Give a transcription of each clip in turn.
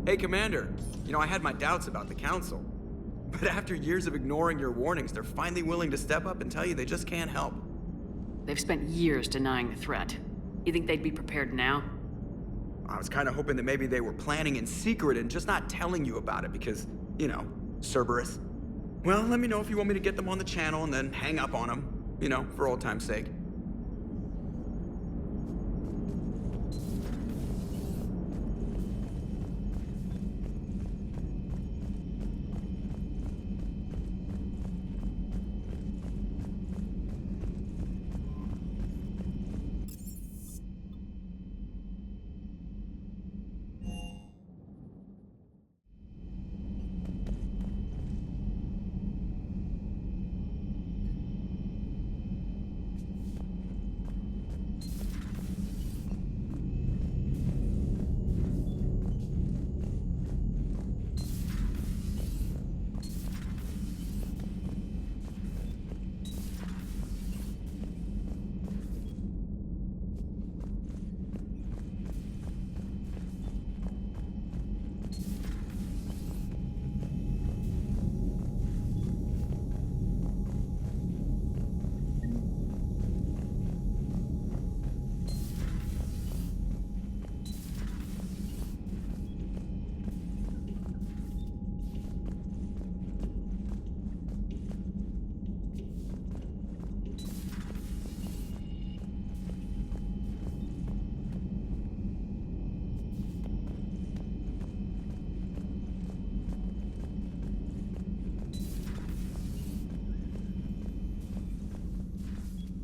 Hey, Commander. I had my doubts about the Council. But after years of ignoring your warnings, they're finally willing to step up and tell you they just can't help. They've spent years denying the threat. You think they'd be prepared now? I was kind of hoping that maybe they were planning in secret and just not telling you about it because, Cerberus. Well, let me know if you want me to get them on the channel and then hang up on them, for old time's sake.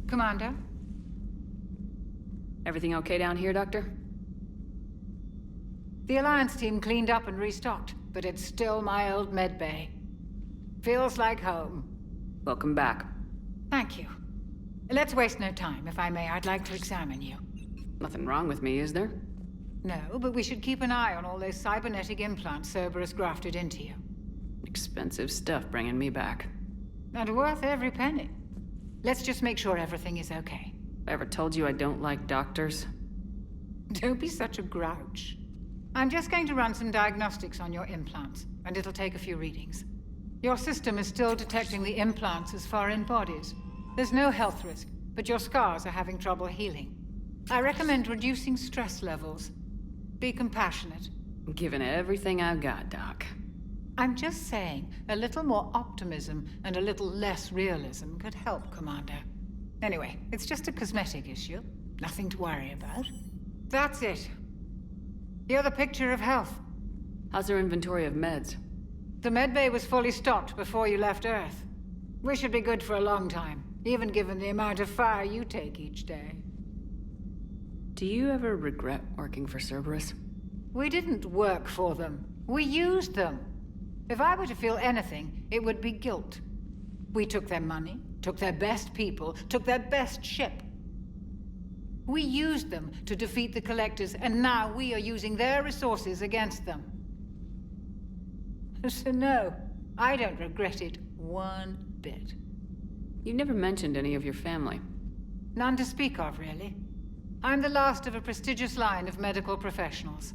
Commander? Everything okay down here, Doctor? The Alliance team cleaned up and restocked, but it's still my old medbay. Feels like home. Welcome back. Thank you. Let's waste no time. If I may, I'd like to examine you. Nothing wrong with me, is there? No, but we should keep an eye on all those cybernetic implants Cerberus grafted into you. Expensive stuff bringing me back. And worth every penny. Let's just make sure everything is okay. I ever told you I don't like doctors? Don't be such a grouch. I'm just going to run some diagnostics on your implants, and it'll take a few readings. Your system is still detecting the implants as foreign bodies. There's no health risk, but your scars are having trouble healing. I recommend reducing stress levels. Be compassionate. I'm giving everything I've got, Doc. I'm just saying, a little more optimism and a little less realism could help, Commander. Anyway, it's just a cosmetic issue. Nothing to worry about. That's it. You're the picture of health. How's your inventory of meds? The medbay was fully stocked before you left Earth. We should be good for a long time, even given the amount of fire you take each day. Do you ever regret working for Cerberus? We didn't work for them. We used them. If I were to feel anything, it would be guilt. We took their money, took their best people, took their best ship. We used them to defeat the Collectors, and now we are using their resources against them. So no, I don't regret it one bit. You never mentioned any of your family. None to speak of, really. I'm the last of a prestigious line of medical professionals.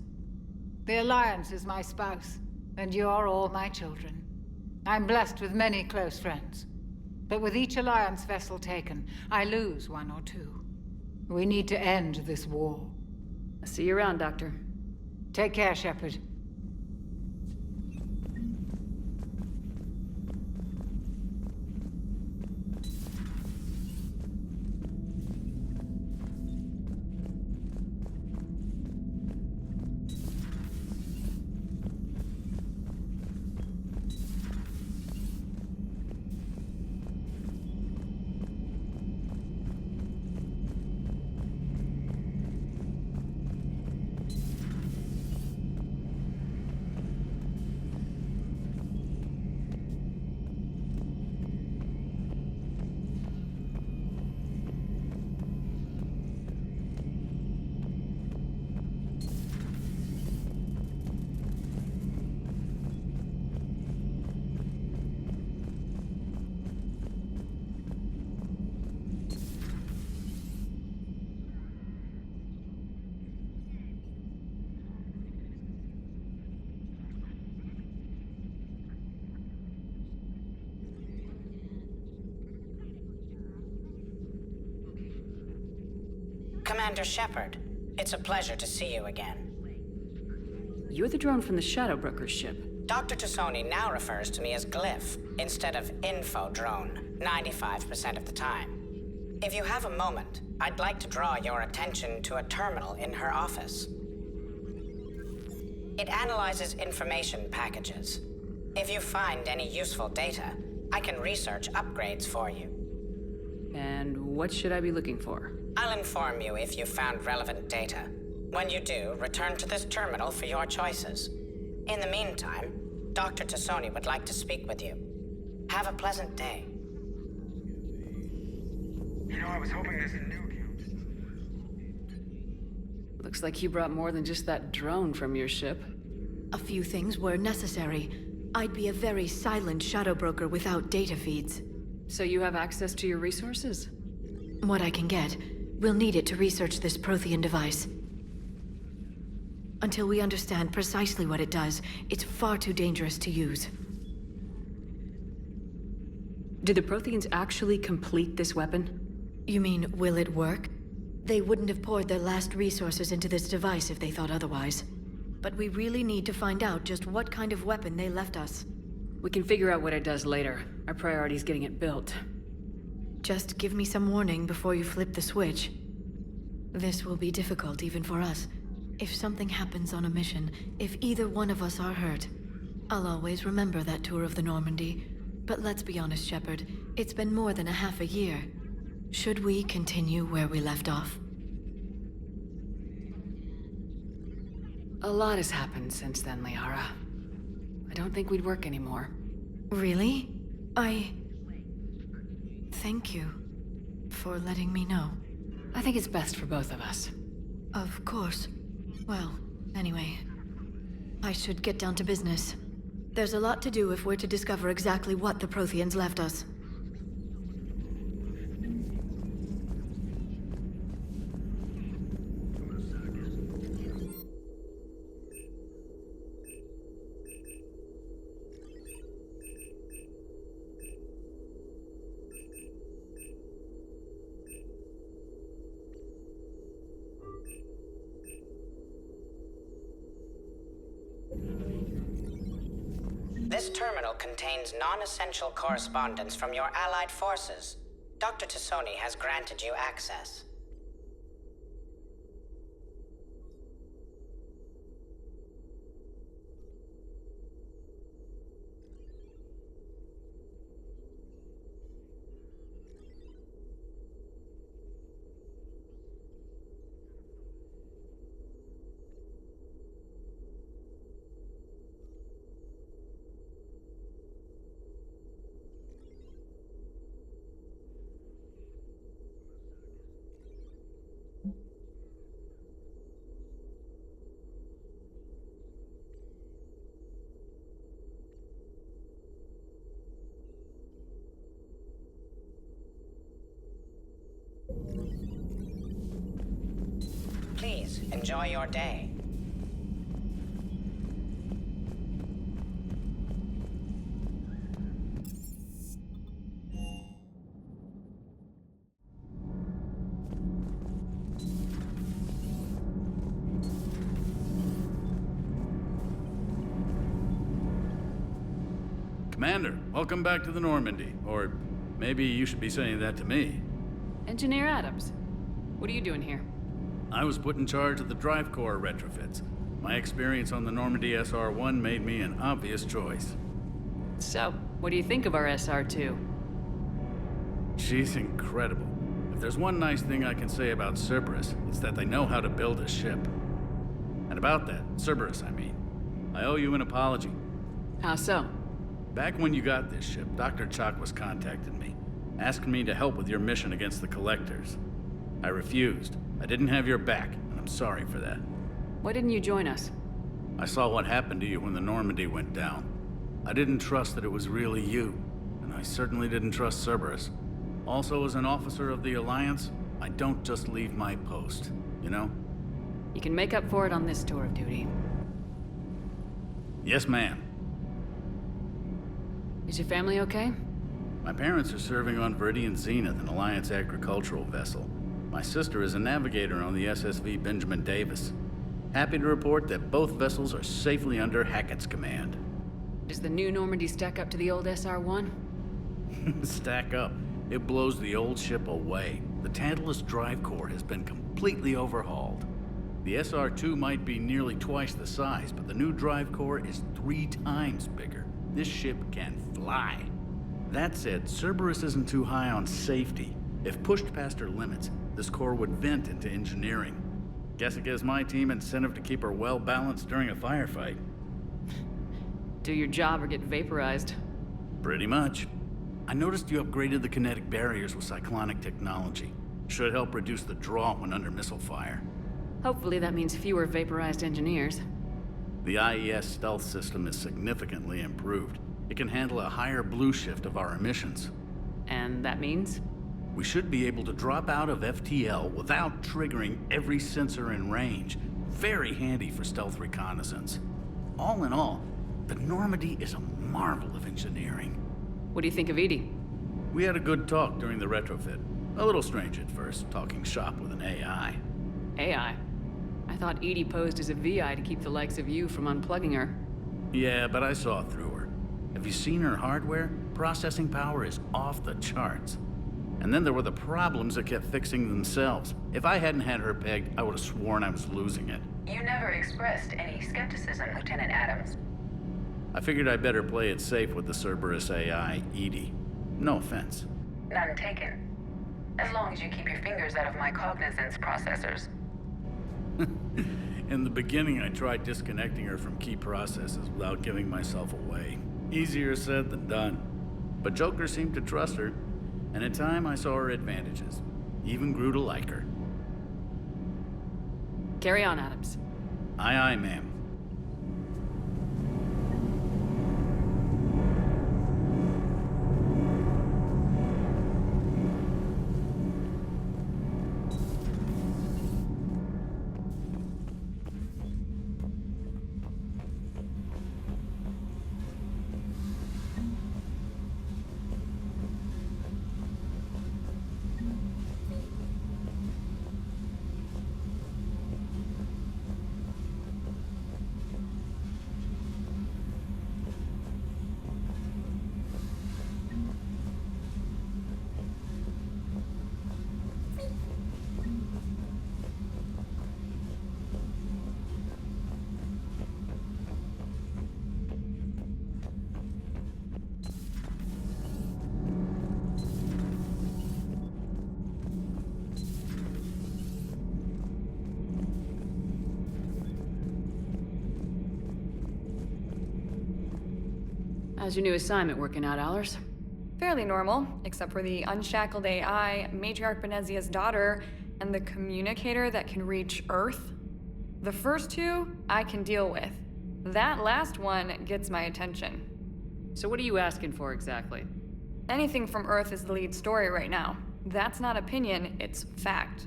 The Alliance is my spouse, and you're all my children. I'm blessed with many close friends. But with each Alliance vessel taken, I lose one or two. We need to end this war. I'll see you around, Doctor. Take care, Shepard. Commander Shepard. It's a pleasure to see you again. You're the drone from the Shadow Broker's ship. Dr. Tassoni now refers to me as Glyph instead of Info Drone, 95% of the time. If you have a moment, I'd like to draw your attention to a terminal in her office. It analyzes information packages. If you find any useful data, I can research upgrades for you. And what should I be looking for? I'll inform you if you found relevant data. When you do, return to this terminal for your choices. In the meantime, Dr. Tassoni would like to speak with you. Have a pleasant day. You know, I was hoping this new account. Looks like you brought more than just that drone from your ship. A few things were necessary. I'd be a very silent shadow broker without data feeds. So you have access to your resources? What I can get. We'll need it to research this Prothean device. Until we understand precisely what it does, it's far too dangerous to use. Did the Protheans actually complete this weapon? You mean, will it work? They wouldn't have poured their last resources into this device if they thought otherwise. But we really need to find out just what kind of weapon they left us. We can figure out what it does later. Our priority is getting it built. Just give me some warning before you flip the switch. This will be difficult even for us. If something happens on a mission, if either one of us are hurt, I'll always remember that tour of the Normandy. But let's be honest, Shepard, it's been more than a half a year. Should we continue where we left off? A lot has happened since then, Liara. I don't think we'd work anymore. Really? Thank you for letting me know. I think it's best for both of us. Of course. Well, anyway, I should get down to business. There's a lot to do if we're to discover exactly what the Protheans left us. This terminal contains non-essential correspondence from your allied forces. Dr. Tassoni has granted you access. Please, enjoy your day. Commander, welcome back to the Normandy. Or maybe you should be saying that to me. Engineer Adams, what are you doing here? I was put in charge of the drive core retrofits. My experience on the Normandy SR-1 made me an obvious choice. So, what do you think of our SR-2? She's incredible. If there's one nice thing I can say about Cerberus, it's that they know how to build a ship. And about that, Cerberus, I mean, I owe you an apology. How so? Back when you got this ship, Dr. Chakwas contacted me, asking me to help with your mission against the Collectors. I refused. I didn't have your back, and I'm sorry for that. Why didn't you join us? I saw what happened to you when the Normandy went down. I didn't trust that it was really you, and I certainly didn't trust Cerberus. Also, as an officer of the Alliance, I don't just leave my post, you know? You can make up for it on this tour of duty. Yes, ma'am. Is your family okay? My parents are serving on Viridian Zenith, an Alliance agricultural vessel. My sister is a navigator on the SSV Benjamin Davis. Happy to report that both vessels are safely under Hackett's command. Does the new Normandy stack up to the old SR-1? Stack up. It blows the old ship away. The Tantalus drive core has been completely overhauled. The SR-2 might be nearly twice the size, but the new drive core is 3 times bigger. This ship can fly. That said, Cerberus isn't too high on safety. If pushed past her limits, this core would vent into engineering. Guess it gives my team incentive to keep her well balanced during a firefight. Do your job or get vaporized. Pretty much. I noticed you upgraded the kinetic barriers with cyclonic technology. Should help reduce the draw when under missile fire. Hopefully that means fewer vaporized engineers. The IES stealth system is significantly improved. It can handle a higher blue shift of our emissions. And that means? We should be able to drop out of FTL without triggering every sensor in range. Very handy for stealth reconnaissance. All in all, the Normandy is a marvel of engineering. What do you think of Edie? We had a good talk during the retrofit. A little strange at first, talking shop with an AI. AI? I thought Edie posed as a VI to keep the likes of you from unplugging her. Yeah, but I saw through her. Have you seen her hardware? Processing power is off the charts. And then there were the problems that kept fixing themselves. If I hadn't had her pegged, I would have sworn I was losing it. You never expressed any skepticism, Lieutenant Adams. I figured I'd better play it safe with the Cerberus AI, Edie. No offense. None taken. As long as you keep your fingers out of my cognizance processors. In the beginning, I tried disconnecting her from key processes without giving myself away. Easier said than done. But Joker seemed to trust her, and in time I saw her advantages. Even grew to like her. Carry on, Adams. Aye, aye, ma'am. How's your new assignment working out, Allers? Fairly normal, except for the unshackled AI, Matriarch Benezia's daughter, and the communicator that can reach Earth. The first two, I can deal with. That last one gets my attention. So what are you asking for exactly? Anything from Earth is the lead story right now. That's not opinion, it's fact.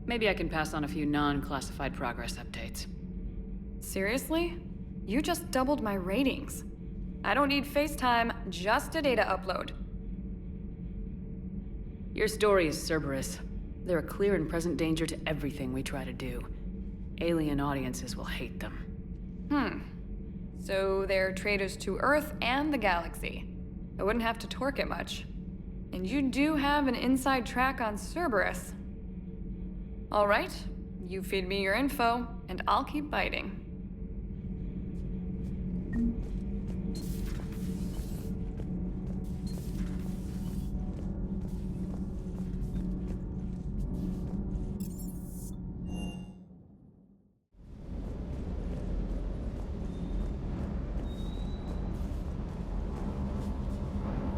Maybe I can pass on a few non-classified progress updates. Seriously? You just doubled my ratings. I don't need FaceTime, just a data upload. Your story is Cerberus. They're a clear and present danger to everything we try to do. Alien audiences will hate them. So they're traitors to Earth and the galaxy. I wouldn't have to torque it much. And you do have an inside track on Cerberus. All right, you feed me your info, and I'll keep biting.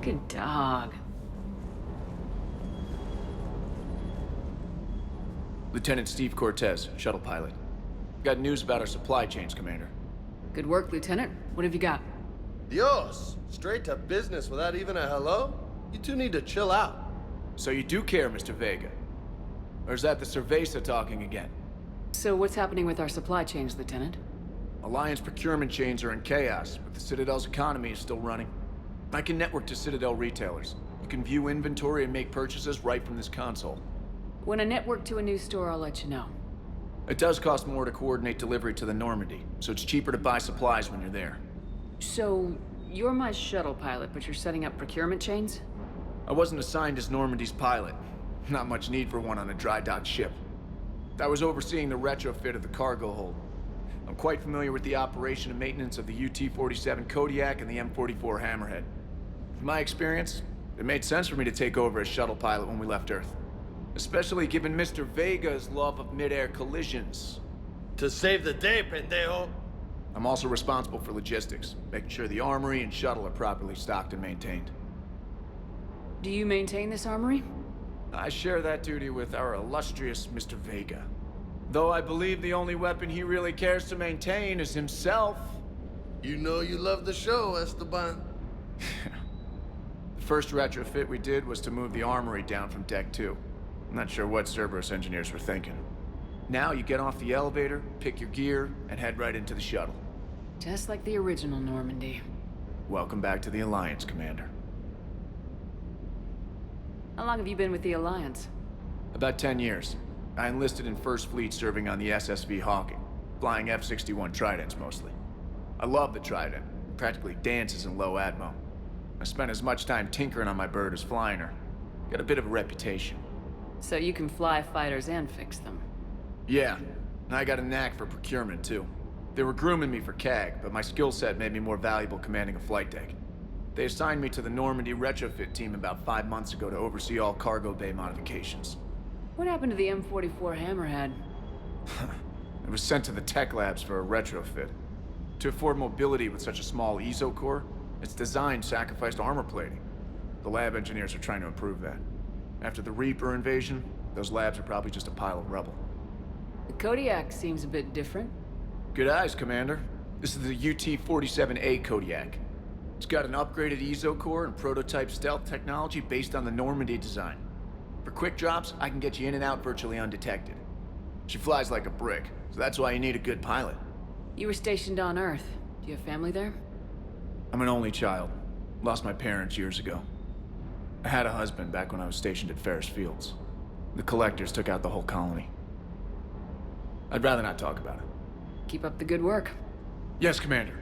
Good dog. Lieutenant Steve Cortez, shuttle pilot. Got news about our supply chains, Commander. Good work, Lieutenant. What have you got? Dios! Straight to business without even a hello? You two need to chill out. So you do care, Mr. Vega? Or is that the Cerveza talking again? So what's happening with our supply chains, Lieutenant? Alliance procurement chains are in chaos, but the Citadel's economy is still running. I can network to Citadel retailers. You can view inventory and make purchases right from this console. When I network to a new store, I'll let you know. It does cost more to coordinate delivery to the Normandy, so it's cheaper to buy supplies when you're there. So, you're my shuttle pilot, but you're setting up procurement chains? I wasn't assigned as Normandy's pilot. Not much need for one on a dry dock ship. I was overseeing the retrofit of the cargo hold. I'm quite familiar with the operation and maintenance of the UT-47 Kodiak and the M44 Hammerhead. From my experience, it made sense for me to take over as shuttle pilot when we left Earth. Especially given Mr. Vega's love of mid-air collisions. To save the day, pendejo. I'm also responsible for logistics, making sure the armory and shuttle are properly stocked and maintained. Do you maintain this armory? I share that duty with our illustrious Mr. Vega. Though I believe the only weapon he really cares to maintain is himself. You know you love the show, Esteban. The first retrofit we did was to move the armory down from Deck 2. I'm not sure what Cerberus engineers were thinking. Now you get off the elevator, pick your gear, and head right into the shuttle. Just like the original Normandy. Welcome back to the Alliance, Commander. How long have you been with the Alliance? About 10 years. I enlisted in First Fleet serving on the SSV Hawking, flying F-61 Tridents mostly. I love the Trident. It practically dances in low atmo. I spent as much time tinkering on my bird as flying her. Got a bit of a reputation. So you can fly fighters and fix them. Yeah, and I got a knack for procurement too. They were grooming me for CAG, but my skill set made me more valuable commanding a flight deck. They assigned me to the Normandy retrofit team about 5 months ago to oversee all cargo bay modifications. What happened to the M44 Hammerhead? It was sent to the tech labs for a retrofit. To afford mobility with such a small ESO core, its design sacrificed armor plating. The lab engineers are trying to improve that. After the Reaper invasion, those labs are probably just a pile of rubble. The Kodiak seems a bit different. Good eyes, Commander. This is the UT-47A Kodiak. It's got an upgraded ESO core and prototype stealth technology based on the Normandy design. For quick drops, I can get you in and out virtually undetected. She flies like a brick, so that's why you need a good pilot. You were stationed on Earth. Do you have family there? I'm an only child. Lost my parents years ago. I had a husband back when I was stationed at Ferris Fields. The Collectors took out the whole colony. I'd rather not talk about it. Keep up the good work. Yes, Commander.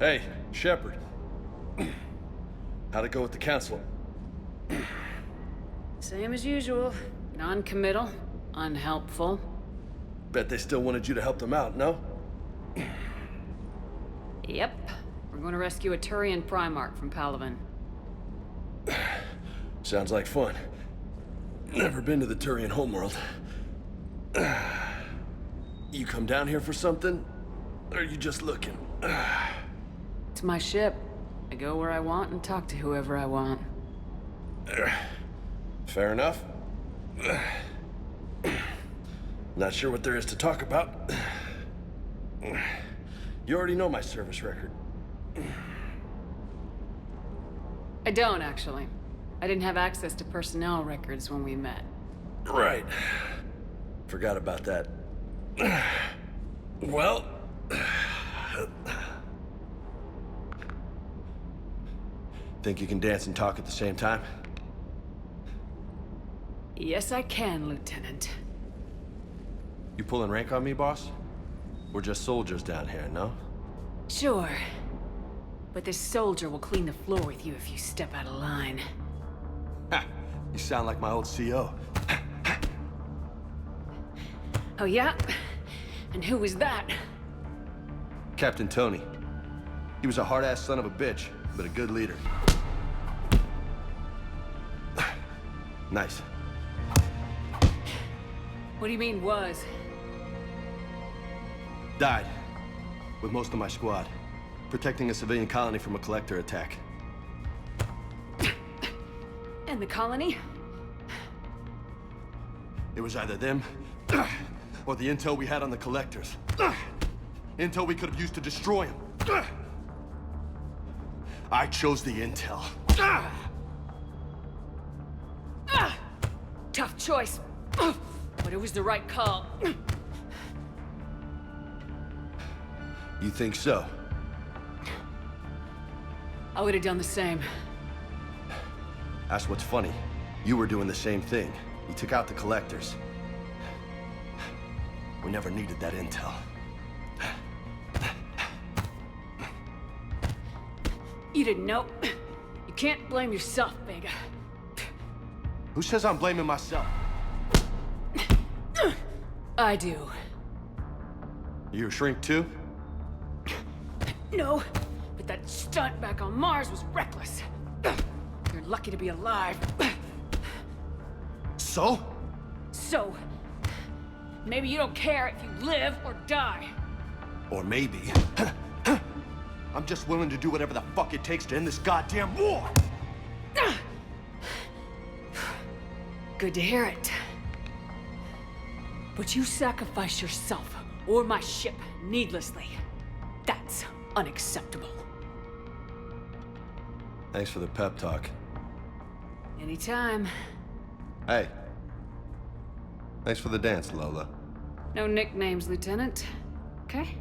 Hey, Shepard. How'd it go with the council? Same as usual. Non-committal, unhelpful. Bet they still wanted you to help them out, no? Yep. We're going to rescue a Turian Primarch from Palaven. Sounds like fun. Never been to the Turian homeworld. You come down here for something? Or are you just looking? It's my ship. I go where I want and talk to whoever I want. Fair enough. Not sure what there is to talk about. You already know my service record. I don't, actually. I didn't have access to personnel records when we met. Right. Forgot about that. Well... Think you can dance and talk at the same time? Yes, I can, Lieutenant. You pulling rank on me, boss? We're just soldiers down here, no? Sure. But this soldier will clean the floor with you if you step out of line. Ha! You sound like my old CO. Oh, yeah? And who was that? Captain Tony. He was a hard-ass son of a bitch, but a good leader. Nice. What do you mean, was? Died. With most of my squad. Protecting a civilian colony from a collector attack. And the colony? It was either them, or the intel we had on the collectors. Intel we could have used to destroy them. I chose the intel. Tough choice. But it was the right call. You think so? I would have done the same. That's what's funny. You were doing the same thing. You took out the collectors. We never needed that intel. You didn't know. You can't blame yourself, Vega. Who says I'm blaming myself? I do. You a shrink too? No, but that stunt back on Mars was reckless. You're lucky to be alive. So? So, maybe you don't care if you live or die. Or maybe... I'm just willing to do whatever the fuck it takes to end this goddamn war! Good to hear it. But you sacrificed yourself, or my ship, needlessly. That's unacceptable. Thanks for the pep talk. Anytime. Hey. Thanks for the dance, Lola. No nicknames, Lieutenant. Okay?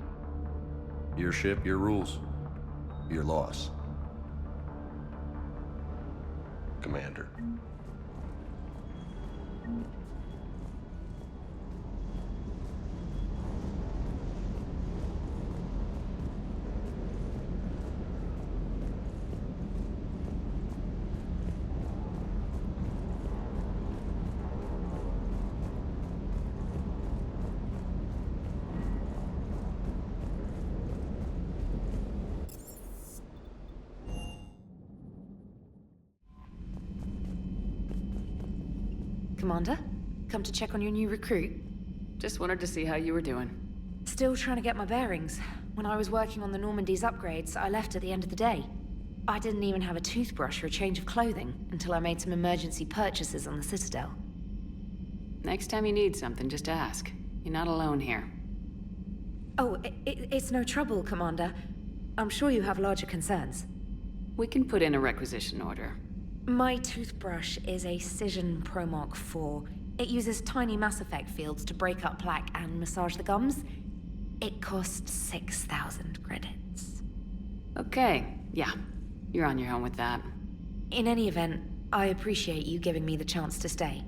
Your ship, your rules. Your loss. Commander. Commander, come to check on your new recruit. Just wanted to see how you were doing. Still trying to get my bearings. When I was working on the Normandy's upgrades, I left at the end of the day. I didn't even have a toothbrush or a change of clothing until I made some emergency purchases on the Citadel. Next time you need something, just ask. You're not alone here. Oh, it's no trouble, Commander. I'm sure you have larger concerns. We can put in a requisition order. My toothbrush is a Cision Pro Mark IV. It uses tiny Mass Effect fields to break up plaque and massage the gums. It costs 6,000 credits. Okay, yeah. You're on your own with that. In any event, I appreciate you giving me the chance to stay.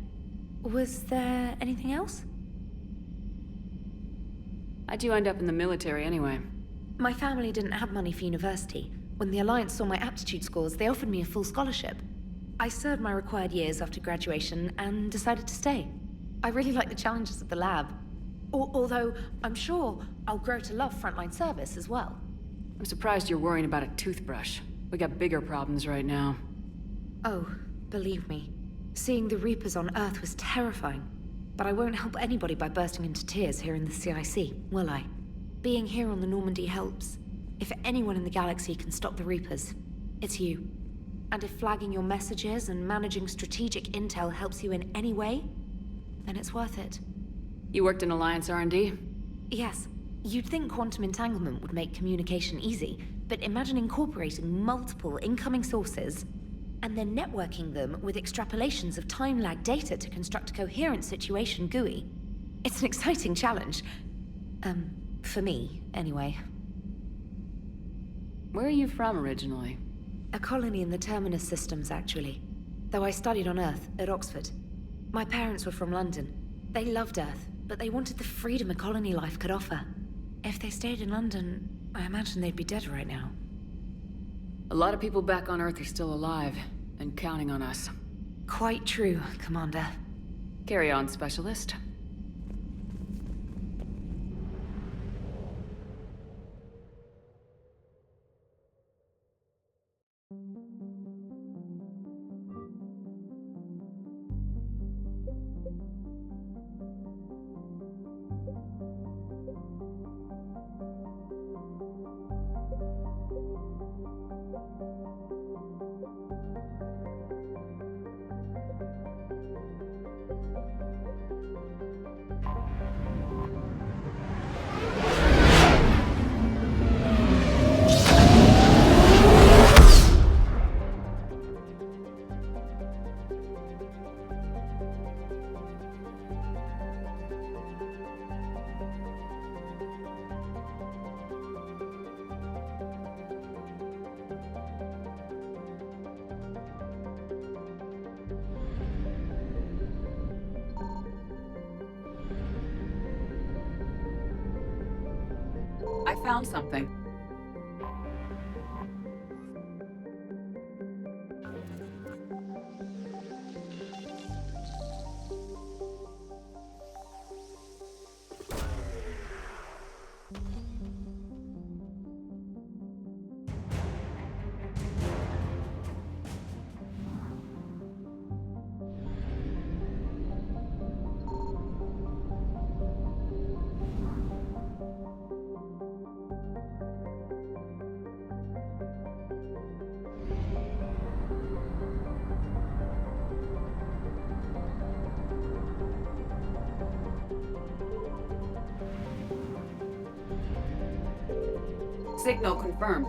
Was there anything else? How'd you end up in the military anyway? My family didn't have money for university. When the Alliance saw my aptitude scores, they offered me a full scholarship. I served my required years after graduation and decided to stay. I really like the challenges of the lab. Although, I'm sure I'll grow to love frontline service as well. I'm surprised you're worrying about a toothbrush. We got bigger problems right now. Oh, believe me. Seeing the Reapers on Earth was terrifying. But I won't help anybody by bursting into tears here in the CIC, will I? Being here on the Normandy helps. If anyone in the galaxy can stop the Reapers, it's you. And if flagging your messages and managing strategic intel helps you in any way, then it's worth it. You worked in Alliance R&D? Yes. You'd think quantum entanglement would make communication easy, but imagine incorporating multiple incoming sources and then networking them with extrapolations of time-lag data to construct a coherent situation GUI. It's an exciting challenge. For me, anyway. Where are you from originally? A colony in the Terminus systems, actually. Though I studied on Earth, at Oxford. My parents were from London. They loved Earth, but they wanted the freedom a colony life could offer. If they stayed in London, I imagine they'd be dead right now. A lot of people back on Earth are still alive, and counting on us. Quite true, Commander. Carry on, Specialist. found something. Signal confirmed.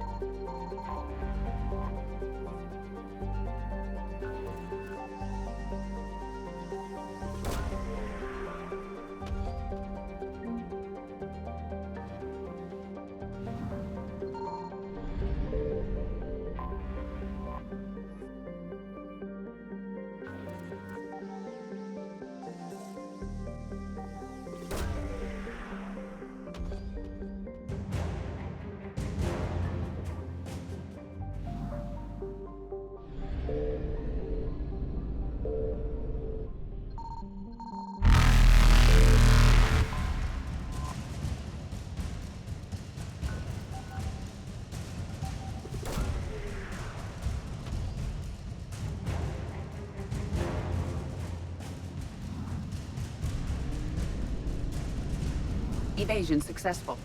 Evasion successful.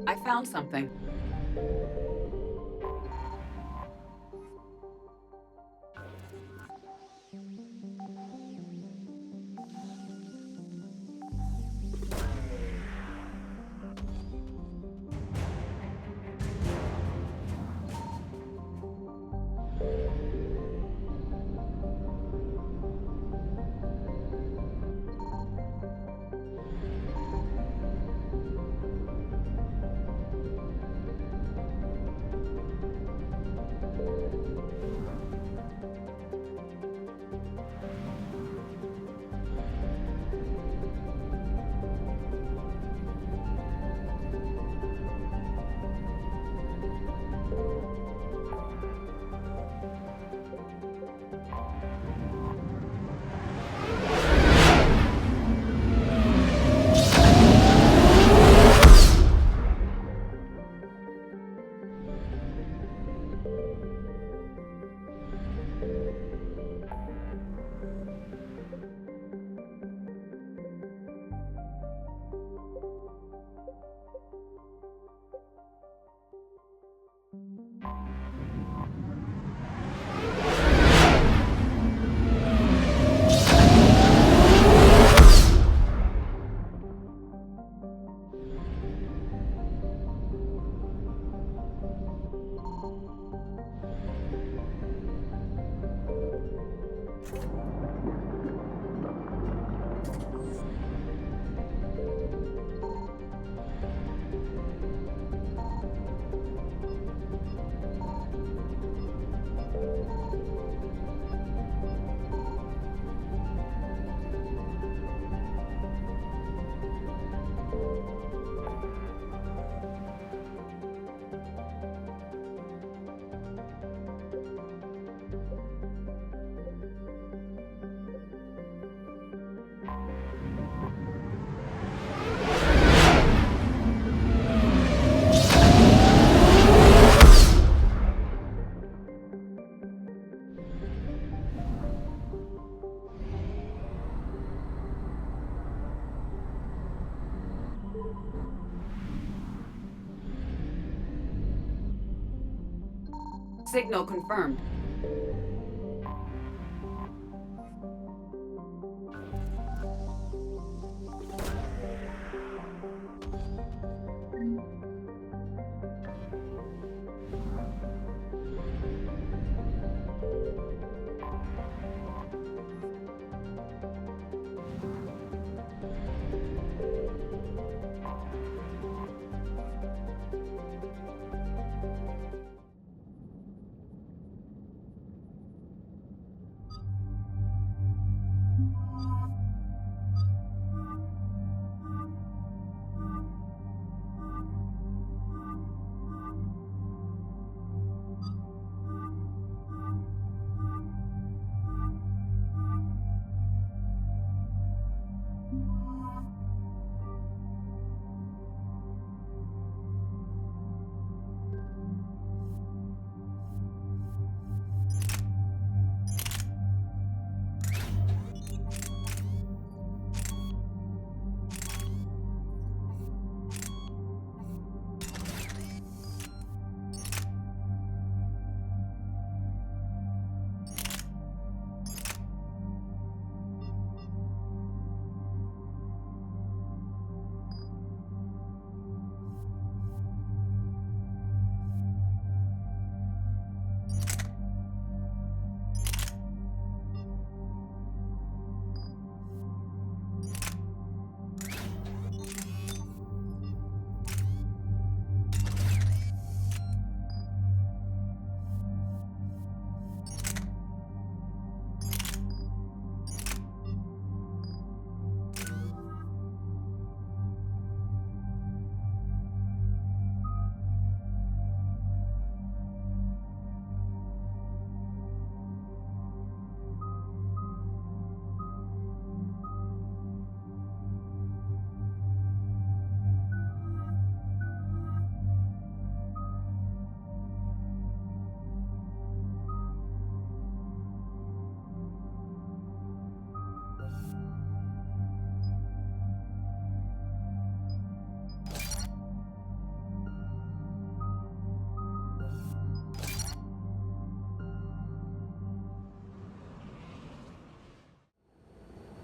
I found something. Signal confirmed.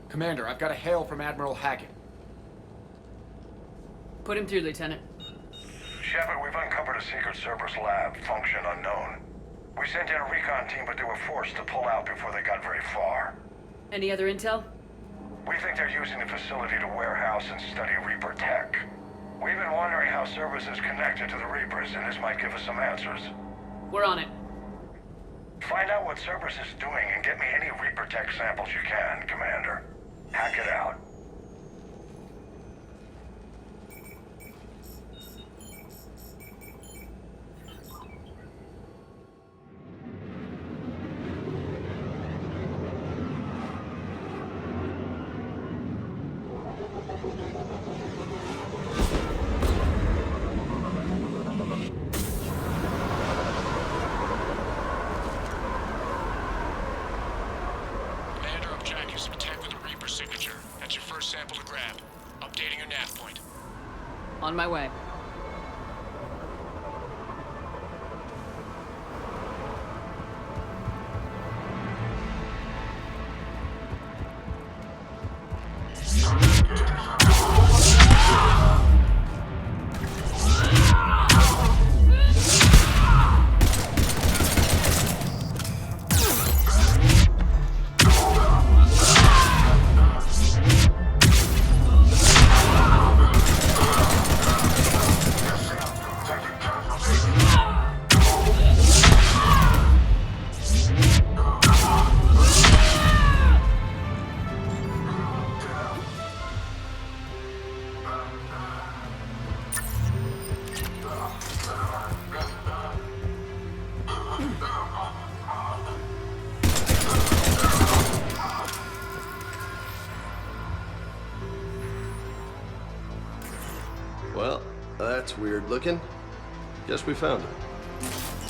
Commander, I've got a hail from Admiral Hackett. Put him through, Lieutenant. Shepard, we've uncovered a secret Cerberus Lab, function unknown. We sent in a recon team, but they were forced to pull out before they got very far. Any other intel? We think they're using the facility to warehouse and study Reaper tech. We've been wondering how Cerberus is connected to the Reapers, and this might give us some answers. We're on it. Find out what Cerberus is doing and get me any Reaper tech samples you can, Commander. Hack it out. On my way. Well, that's weird looking. Guess we found it.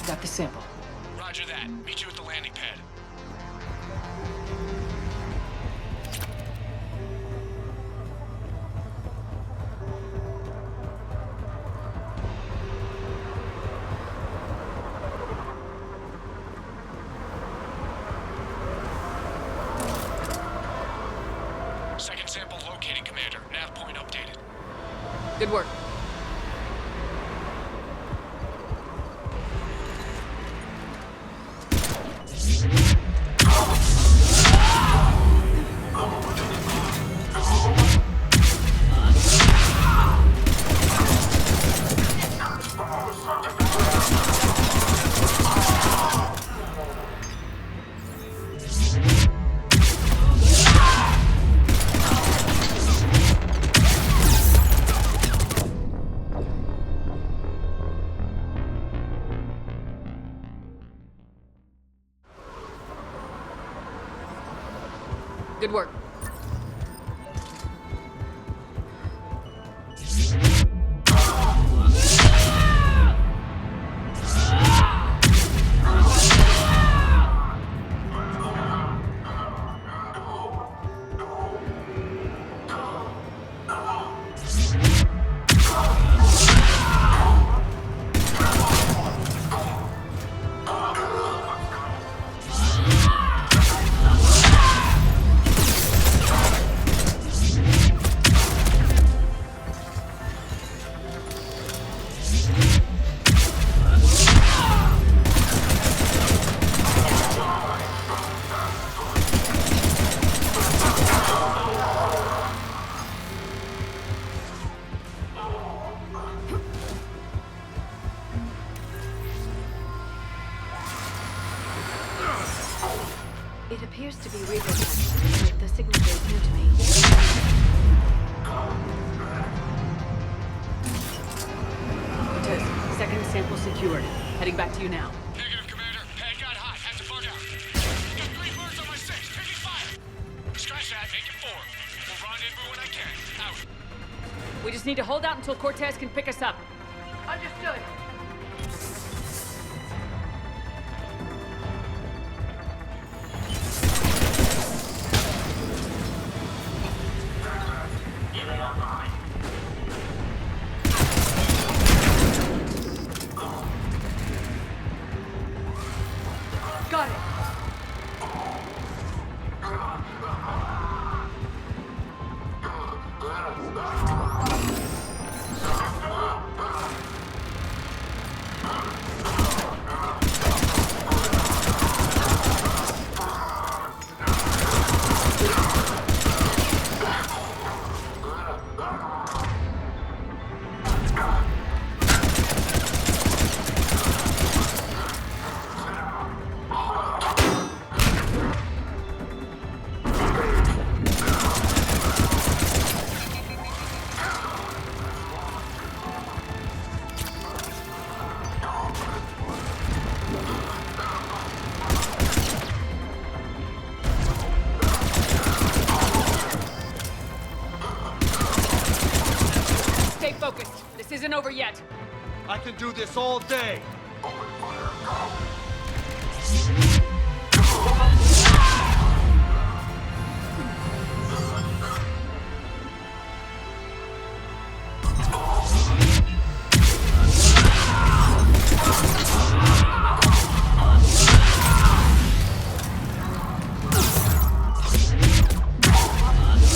Got the sample. Roger that. Meet you at the landing pad. Good work. Good work. It appears to be Reaper text, but the signature is new to me. Cortez, second sample secured. Heading back to you now. Negative, Commander. Pad got hot. Had to bug out. Got 3 birds on my 6. Taking fire. Scratch that. Make it 4. We'll rendezvous when I can. Out. We just need to hold out until Cortez can pick us up. Understood. Got it. Stay focused. This isn't over yet. I can do this all day.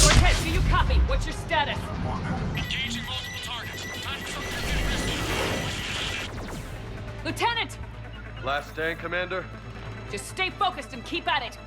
Cortez, do you copy? What's your status? Engaging multiple targets. Time for something to get risky. Lieutenant! Last stand, Commander? Just stay focused and keep at it.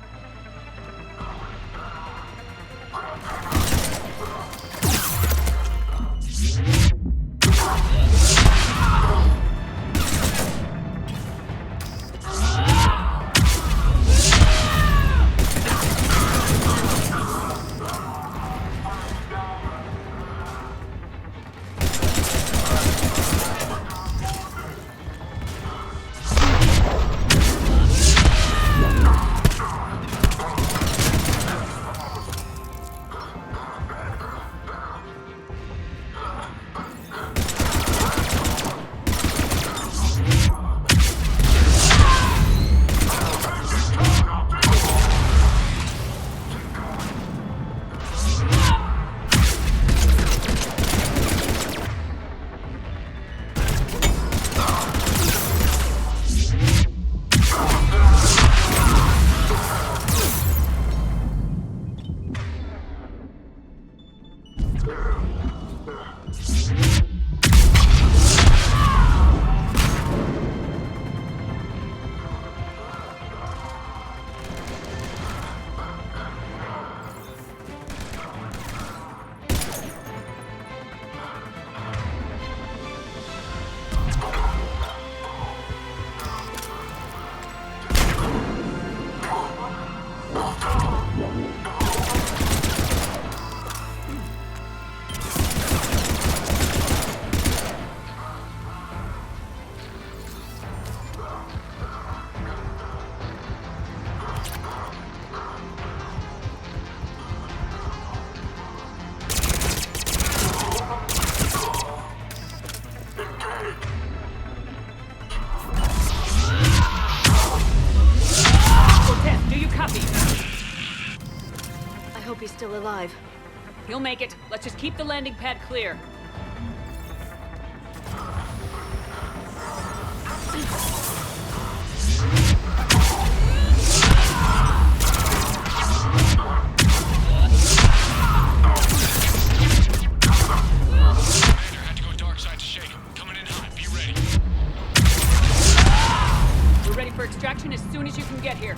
hope he's still alive. He'll make it. Let's just keep the landing pad clear. Commander had to go dark side to shake him. Coming in hot. Be ready. We're ready for extraction as soon as you can get here.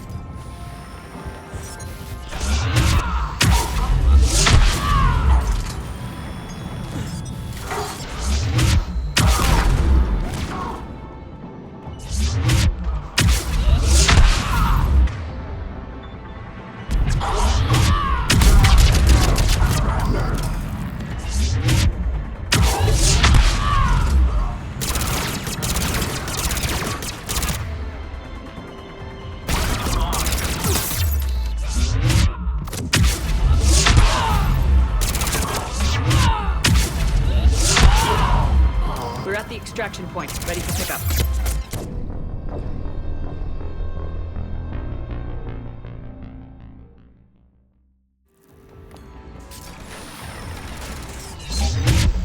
We're at the extraction point, ready for pickup.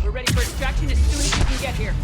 We're ready for extraction as soon as you can get here.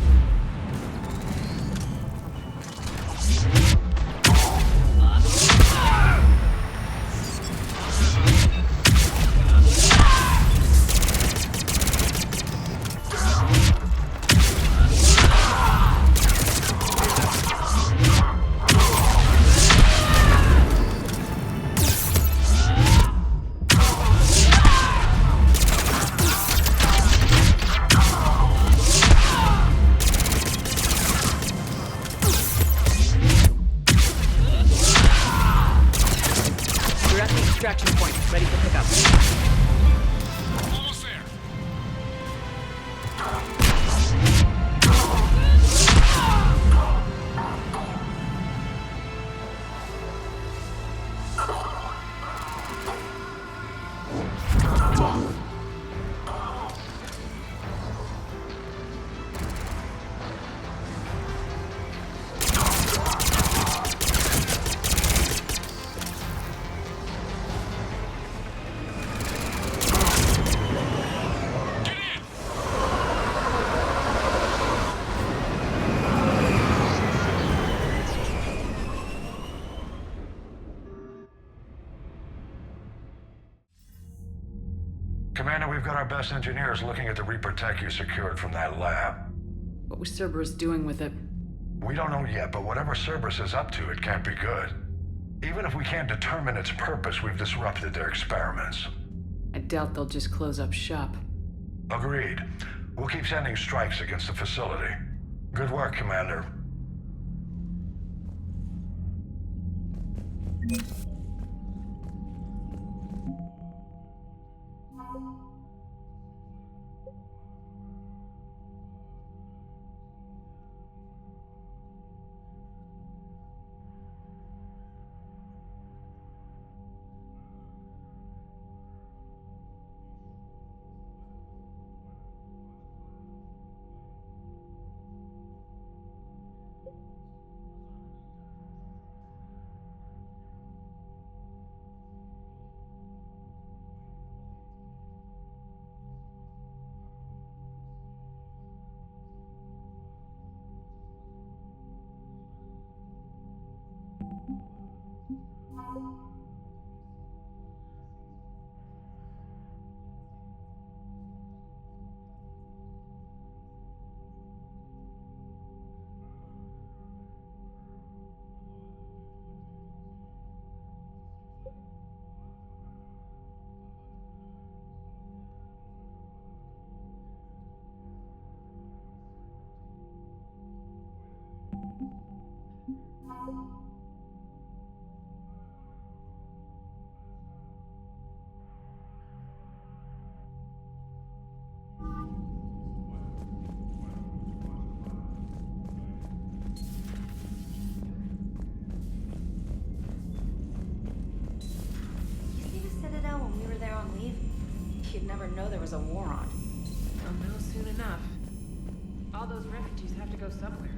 Extraction point, ready for pickup. Almost there. Commander, we've got our best engineers looking at the Reaper tech you secured from that lab. What was Cerberus doing with it? We don't know yet, but whatever Cerberus is up to, it can't be good. Even if we can't determine its purpose, we've disrupted their experiments. I doubt they'll just close up shop. Agreed. We'll keep sending strikes against the facility. Good work, Commander. You'd never know there was a war on. I'll know soon enough. All those refugees have to go somewhere.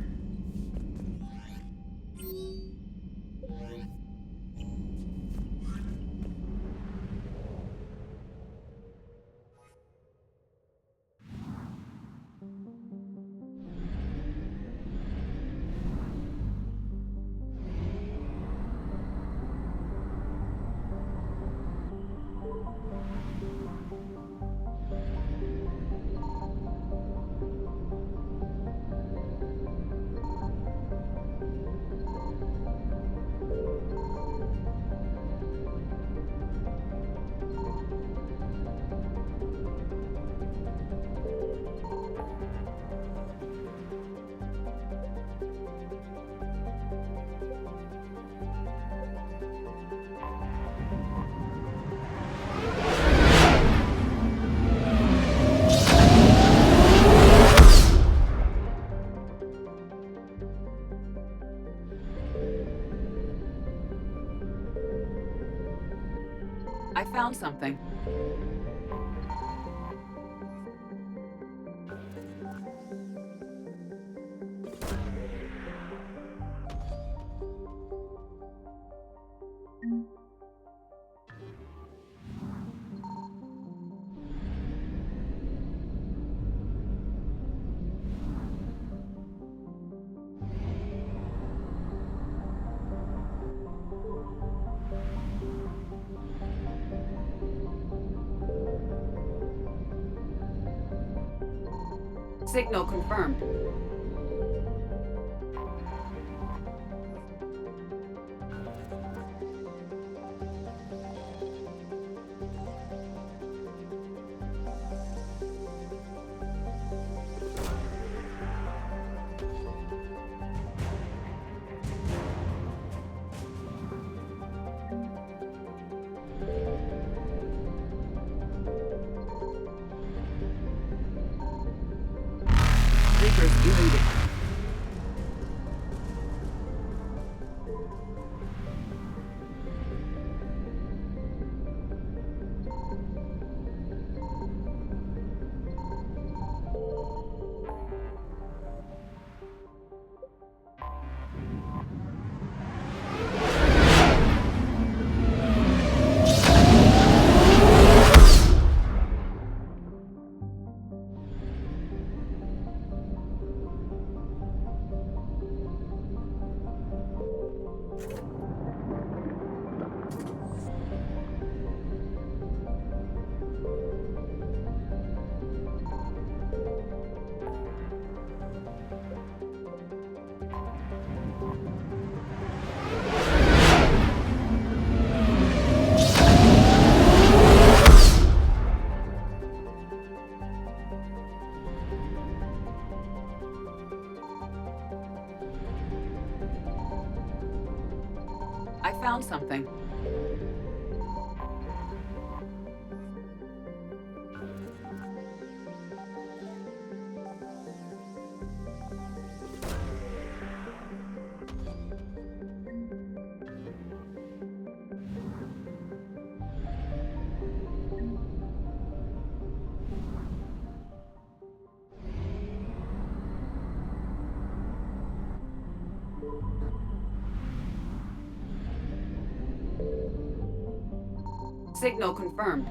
I found something. Signal confirmed. Seekers evaded. I found something. Signal confirmed.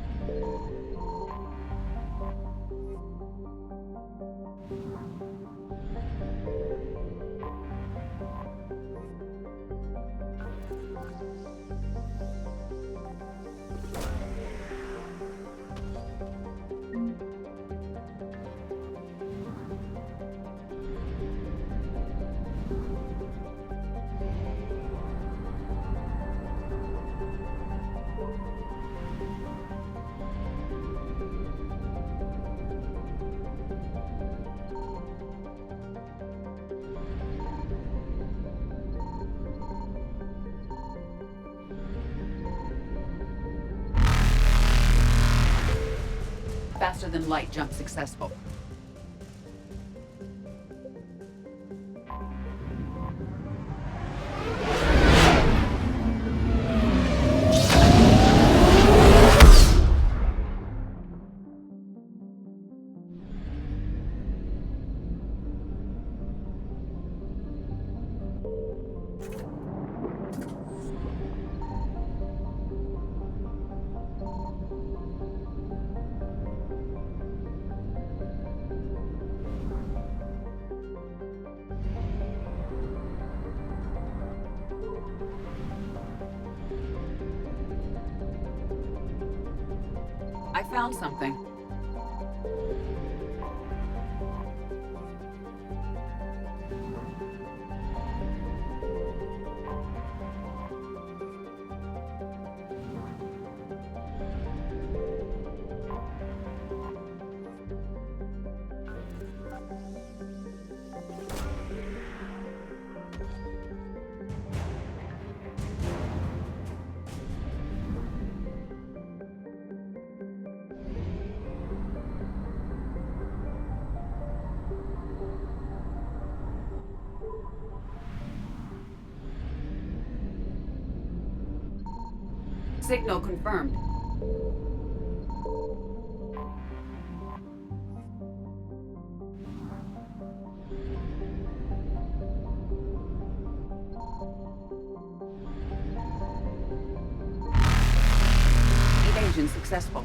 Faster than light jump successful. I found something. Signal confirmed. Evasion successful.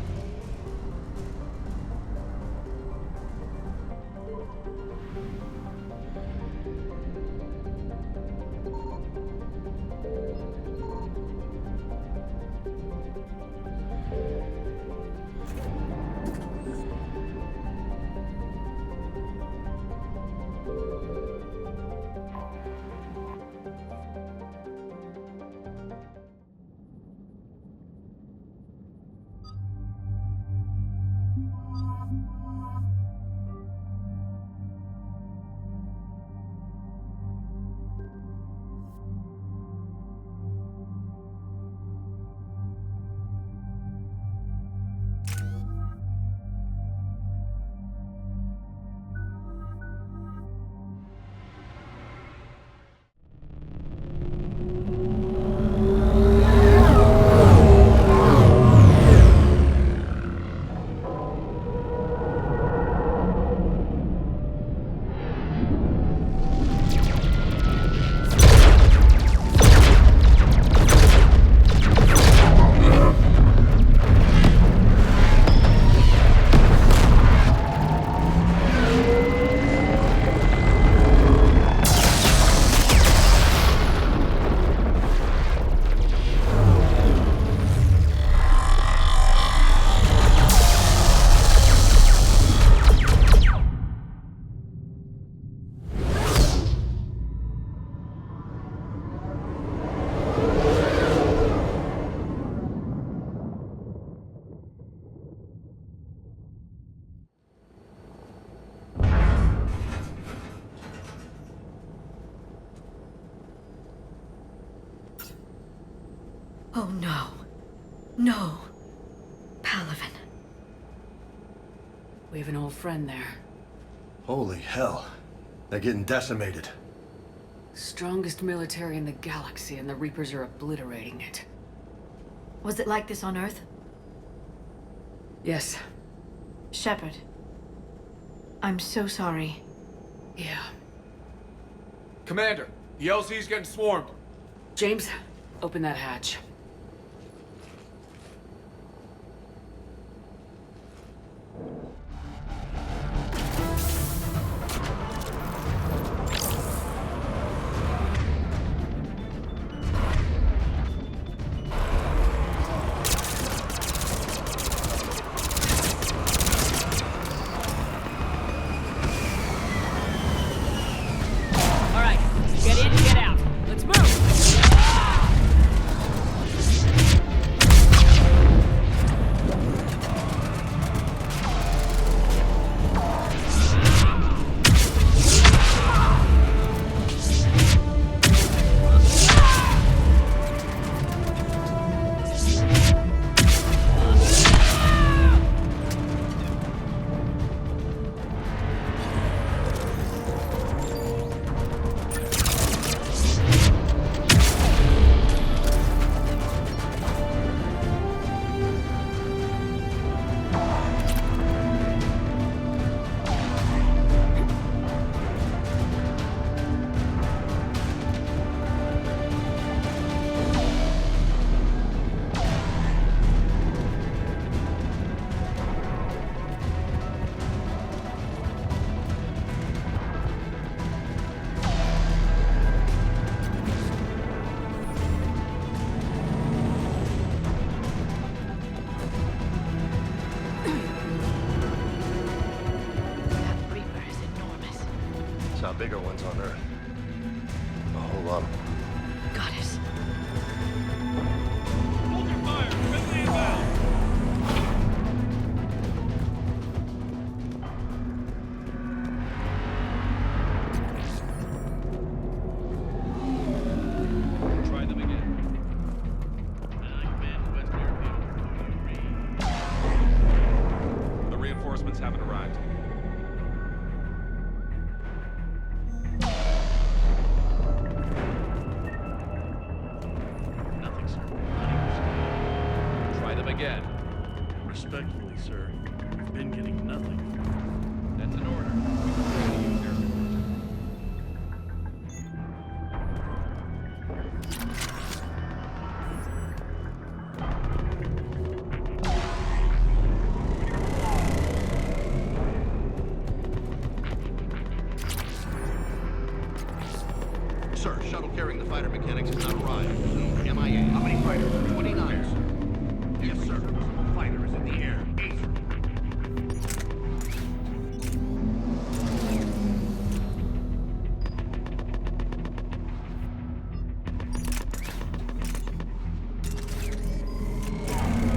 Oh no. No. Palaven. We have an old friend there. Holy hell. They're getting decimated. Strongest military in the galaxy, and the Reapers are obliterating it. Was it like this on Earth? Yes. Shepard. I'm so sorry. Yeah. Commander, the LZ's getting swarmed. James, open that hatch. Bigger ones on Earth. A whole lot of them. Goddess. Hold your fire! Friendly inbound! Try them again. The reinforcements haven't arrived. Again. Respectfully, sir, we've been getting nothing. That's an order. We're gonna use your Sir, shuttle carrying the fighter mechanics has not arrived. Presumed MIA. How many fighters? 29. Yes, sir. Fighter is in the air.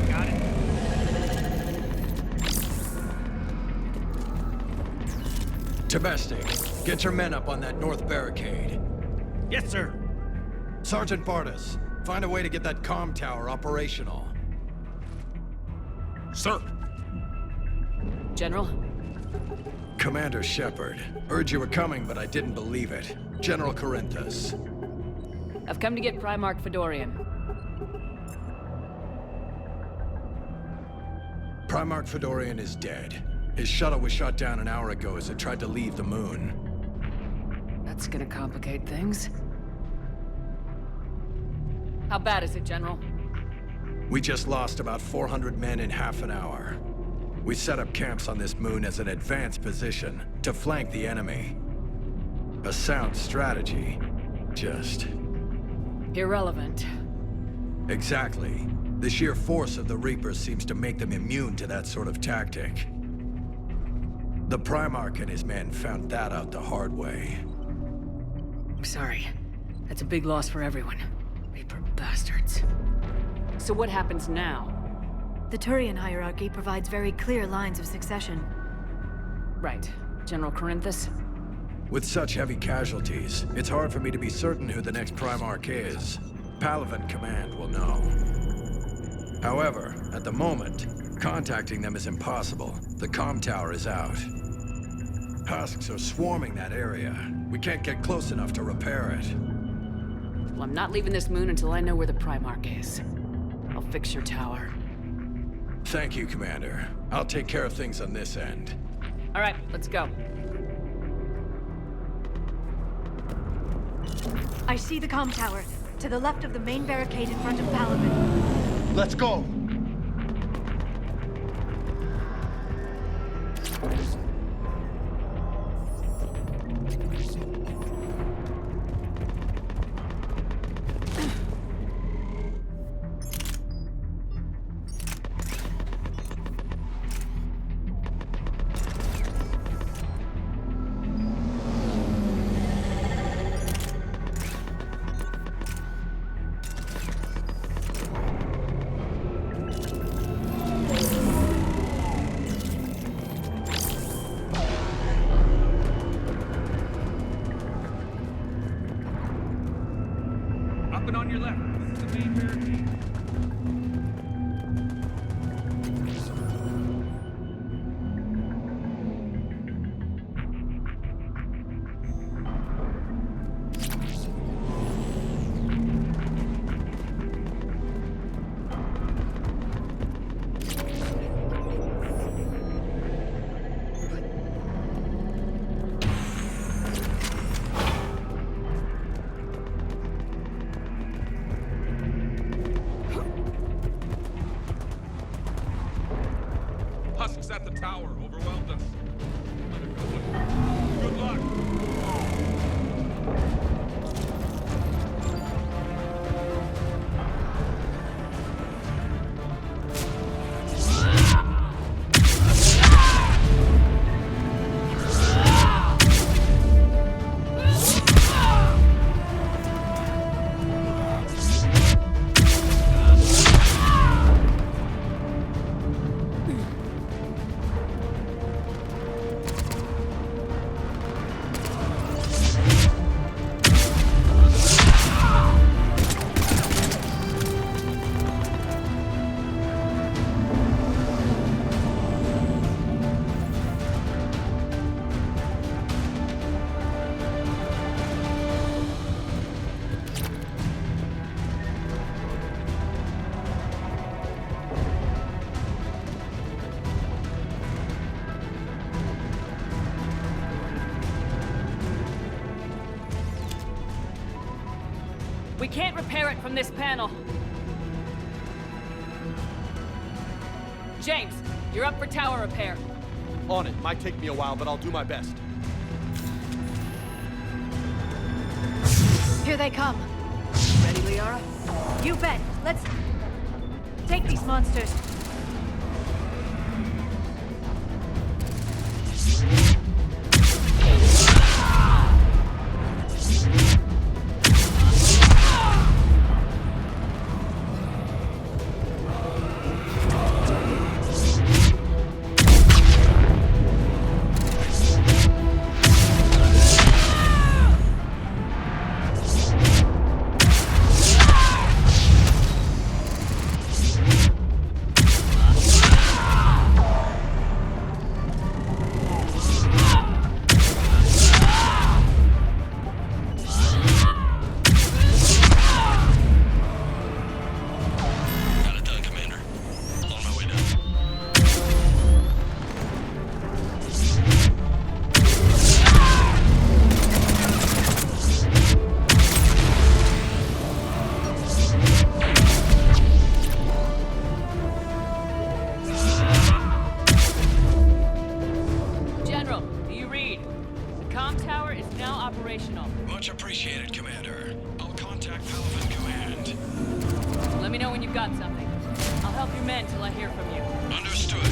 Got it. Domestic, get your men up on that north barricade. Yes, sir. Sergeant Bartis, find a way to get that comm tower operational. Sir. General? Commander Shepard, heard you were coming, but I didn't believe it. General Corinthus. I've come to get Primarch Fedorian. Primarch Fedorian is dead. His shuttle was shot down an hour ago as it tried to leave the moon. That's gonna complicate things. How bad is it, General? We just lost about 400 men in half an hour. We set up camps on this moon as an advanced position to flank the enemy. A sound strategy. Just... irrelevant. Exactly. The sheer force of the Reapers seems to make them immune to that sort of tactic. The Primarch and his men found that out the hard way. I'm sorry. That's a big loss for everyone. Reaper bastards. So what happens now? The Turian hierarchy provides very clear lines of succession. Right. General Corinthus? With such heavy casualties, it's hard for me to be certain who the next Primarch is. Palaven Command will know. However, at the moment, contacting them is impossible. The comm tower is out. Husks are swarming that area. We can't get close enough to repair it. Well, I'm not leaving this moon until I know where the Primarch is. I'll fix your tower. Thank you, Commander. I'll take care of things on this end. All right, let's go. I see the comm tower, to the left of the main barricade in front of Palaven. Let's go! Up and on your left. This is the main barricade. Husks at the tower overwhelmed us. Good luck. can't repair it from this panel. James, you're up for tower repair. On it. Might take me a while, but I'll do my best. Here they come. Ready, Liara? You bet. Let's take these monsters. Much appreciated, Commander. I'll contact Palaven Command. Let me know when you've got something. I'll help your men till I hear from you. Understood.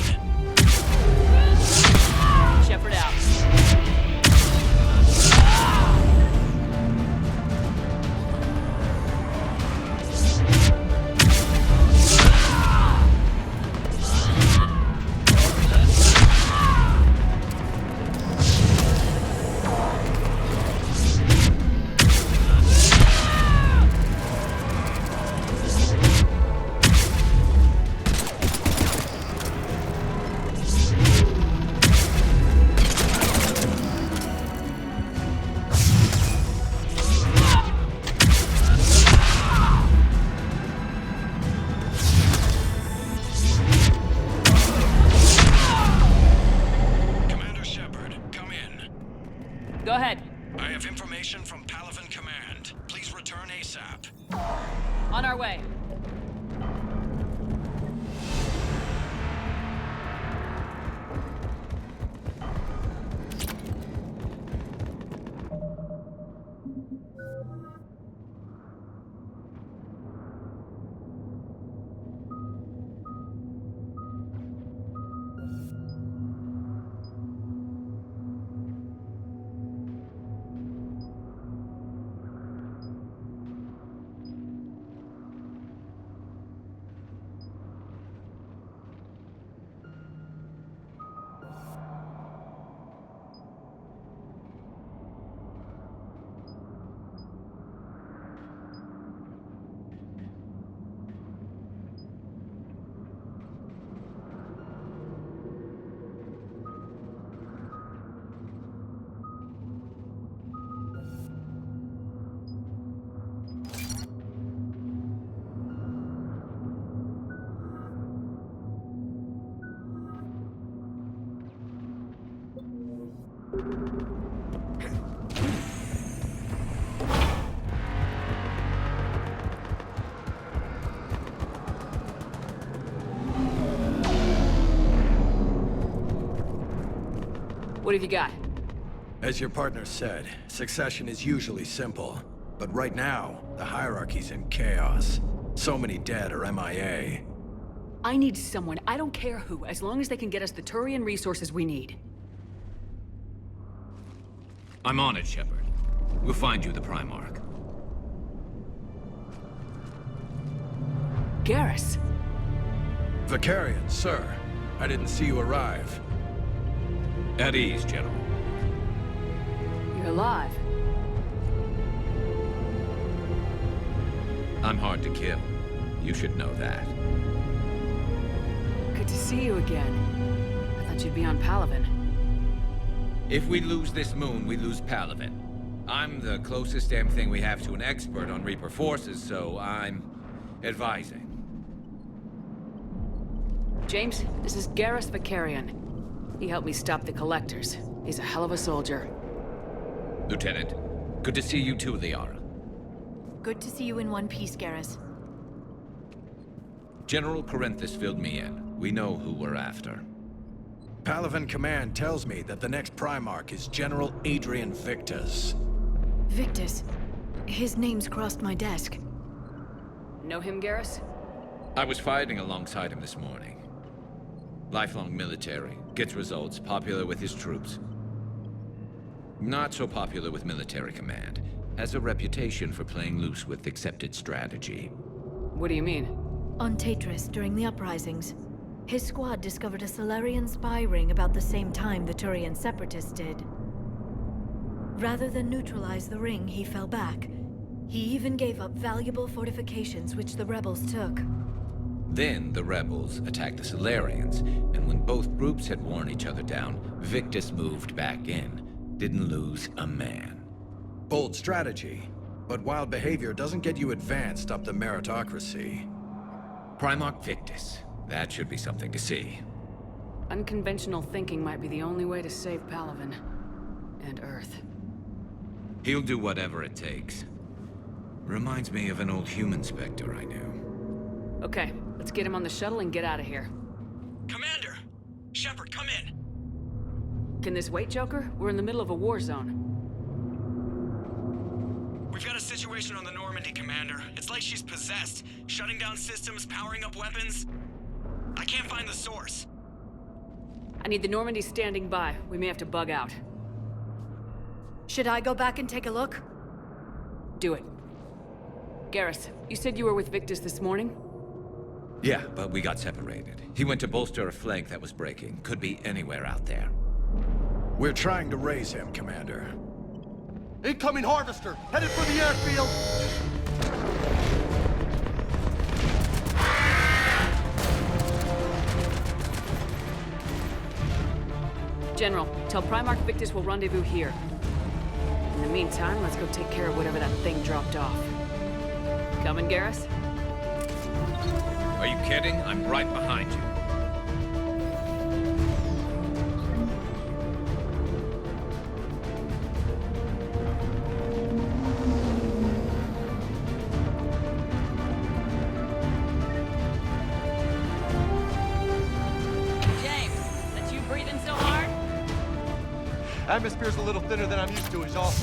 Shepard out. Go ahead. I have information from Palaven Command. Please return ASAP. On our way. What have you got? As your partner said, succession is usually simple. But right now, the hierarchy's in chaos. So many dead or MIA. I need someone, I don't care who, as long as they can get us the Turian resources we need. I'm on it, Shepard. We'll find you the Primarch. Garrus. Vicarian, sir. I didn't see you arrive. At ease, General. You're alive. I'm hard to kill. You should know that. Good to see you again. I thought you'd be on Palaven. If we lose this moon, we lose Palaven. I'm the closest damn thing we have to an expert on Reaper forces, so I'm advising. James, this is Garrus Vicarian. He helped me stop the Collectors. He's a hell of a soldier. Lieutenant, good to see you too, Liara. Good to see you in one piece, Garrus. General Corinthus filled me in. We know who we're after. Palaven Command tells me that the next Primarch is General Adrian Victus. Victus? His name's crossed my desk. Know him, Garrus? I was fighting alongside him this morning. Lifelong military, gets results, popular with his troops. Not so popular with military command. Has a reputation for playing loose with accepted strategy. What do you mean? On Tatris, during the uprisings, his squad discovered a Solarian spy ring about the same time the Turian separatists did. Rather than neutralize the ring, he fell back. He even gave up valuable fortifications which the rebels took. Then the rebels attacked the Solarians, and when both groups had worn each other down, Victus moved back in. Didn't lose a man. Bold strategy, but wild behavior doesn't get you advanced up the meritocracy. Primarch Victus. That should be something to see. Unconventional thinking might be the only way to save Palaven. And Earth. He'll do whatever it takes. Reminds me of an old human Spectre I knew. Okay, let's get him on the shuttle and get out of here. Commander! Shepard, come in! Can this wait, Joker? We're in the middle of a war zone. We've got a situation on the Normandy, Commander. It's like she's possessed. Shutting down systems, powering up weapons. I can't find the source. I need the Normandy standing by. We may have to bug out. Should I go back and take a look? Do it. Garrus, you said you were with Victus this morning? Yeah, but we got separated. He went to bolster a flank that was breaking. Could be anywhere out there. We're trying to raise him, Commander. Incoming Harvester! Headed for the airfield! General, tell Primarch Victus we'll rendezvous here. In the meantime, let's go take care of whatever that thing dropped off. Coming, Garrus? Are you kidding? I'm right behind you. Atmosphere's a little thinner than I'm used to, is all.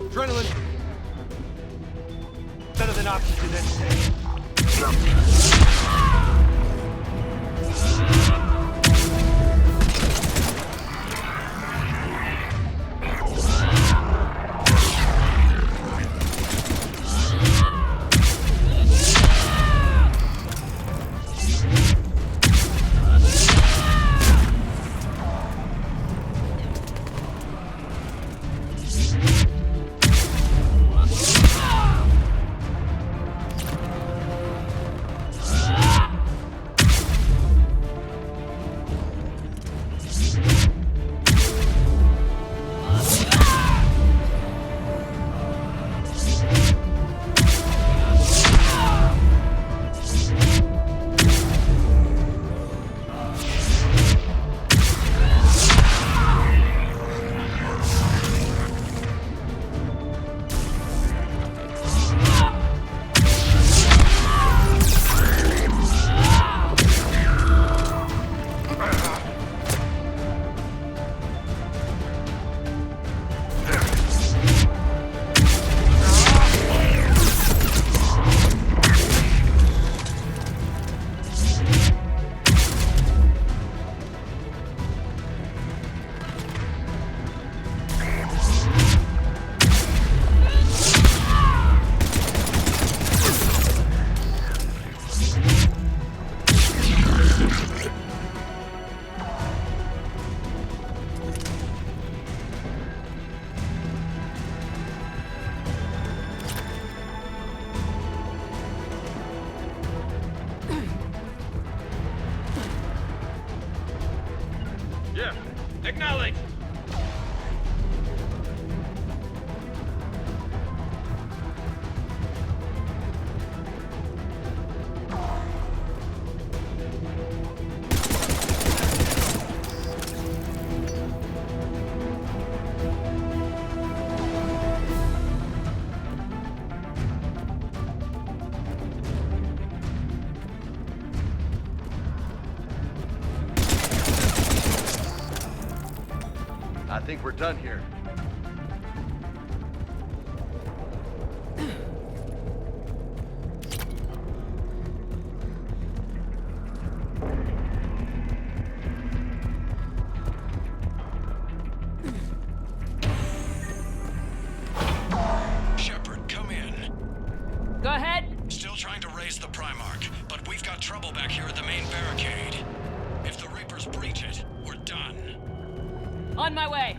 Adrenaline. Better than oxygen any day. done here. Shepard, come in. Go ahead. Still trying to raise the Primarch, but we've got trouble back here at the main barricade. If the Reapers breach it, we're done. On my way.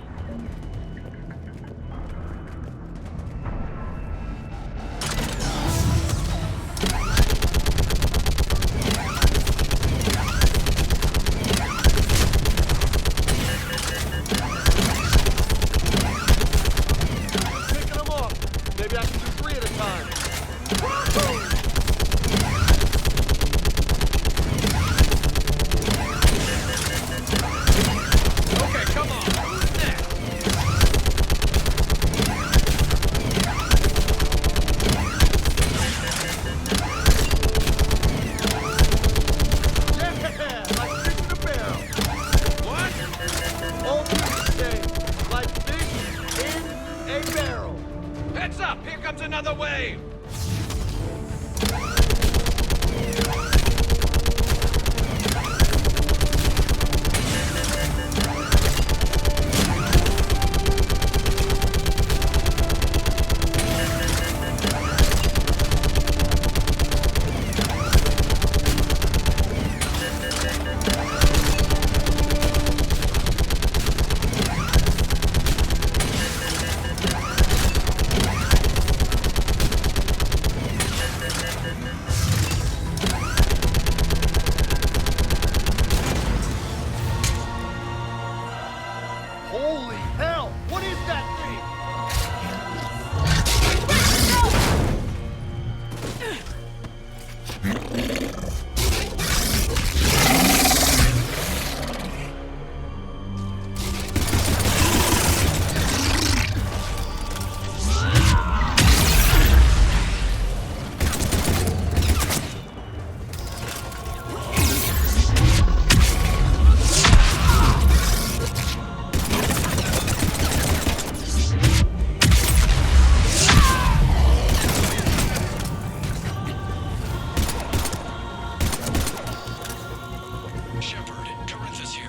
Picking them off. Maybe I can do 3 at a time. Okay, come on. Who's next? Yeah, like fish in a barrel. What? All people say, like fish in a barrel. Heads up! Here comes another wave! Holy hell! What is that thing? Shepard, Corinthus here.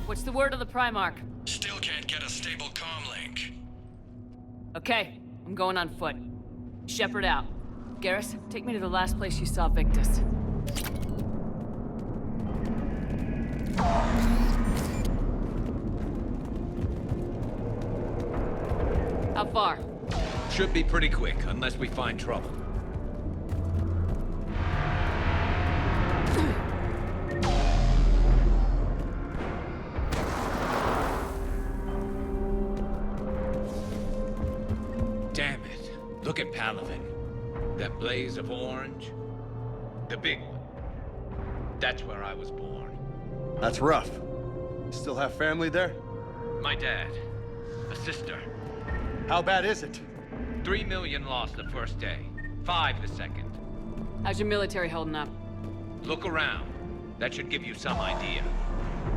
What's the word of the Primarch? Still can't get a stable comm link. Okay, I'm going on foot. Shepard out. Garrus, take me to the last place you saw Victus. How far? Should be pretty quick, unless we find trouble. Damn it. Look at Palaven. That blaze of orange. The big one. That's where I was born. That's rough. Still have family there? My dad. A sister. How bad is it? 3 million lost the first day. 5 the second. How's your military holding up? Look around. That should give you some idea.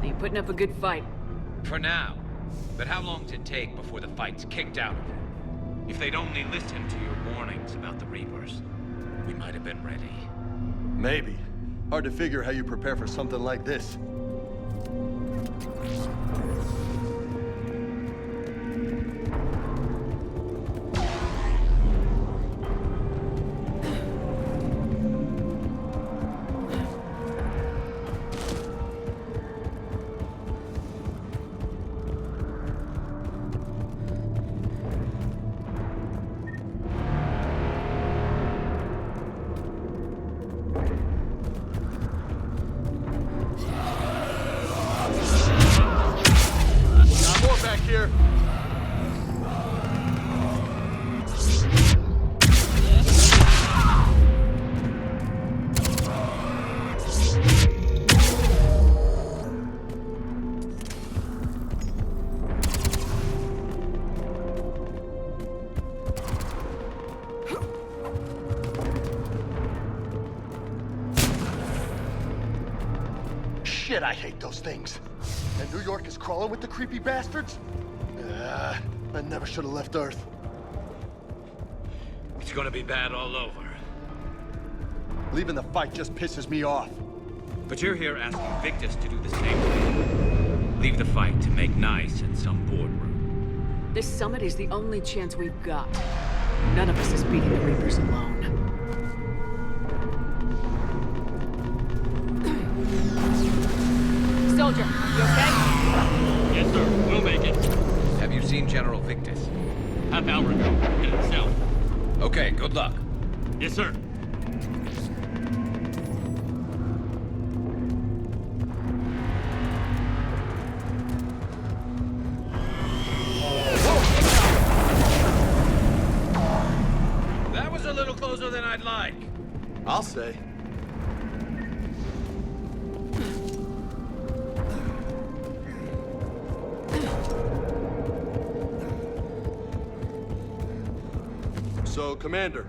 Are you putting up a good fight? For now. But how long does it take before the fight's kicked out of it? If they'd only listened to your warnings about the Reapers, we might have been ready. Maybe. Hard to figure how you prepare for something like this. Here. Shit, I hate those things. And New York is crawling with the creepy bastards? I never should have left Earth. It's gonna be bad all over. Leaving the fight just pisses me off. But you're here asking Victus to do the same thing. Leave the fight to make nice in some boardroom. This summit is the only chance we've got. None of us is beating the Reapers alone. Soldier, you okay? Yes, sir. We'll make it. Have you seen General Victus? Half hour ago. Headed south. Okay, good luck. Yes, sir. That was a little closer than I'd like. I'll say. So, Commander,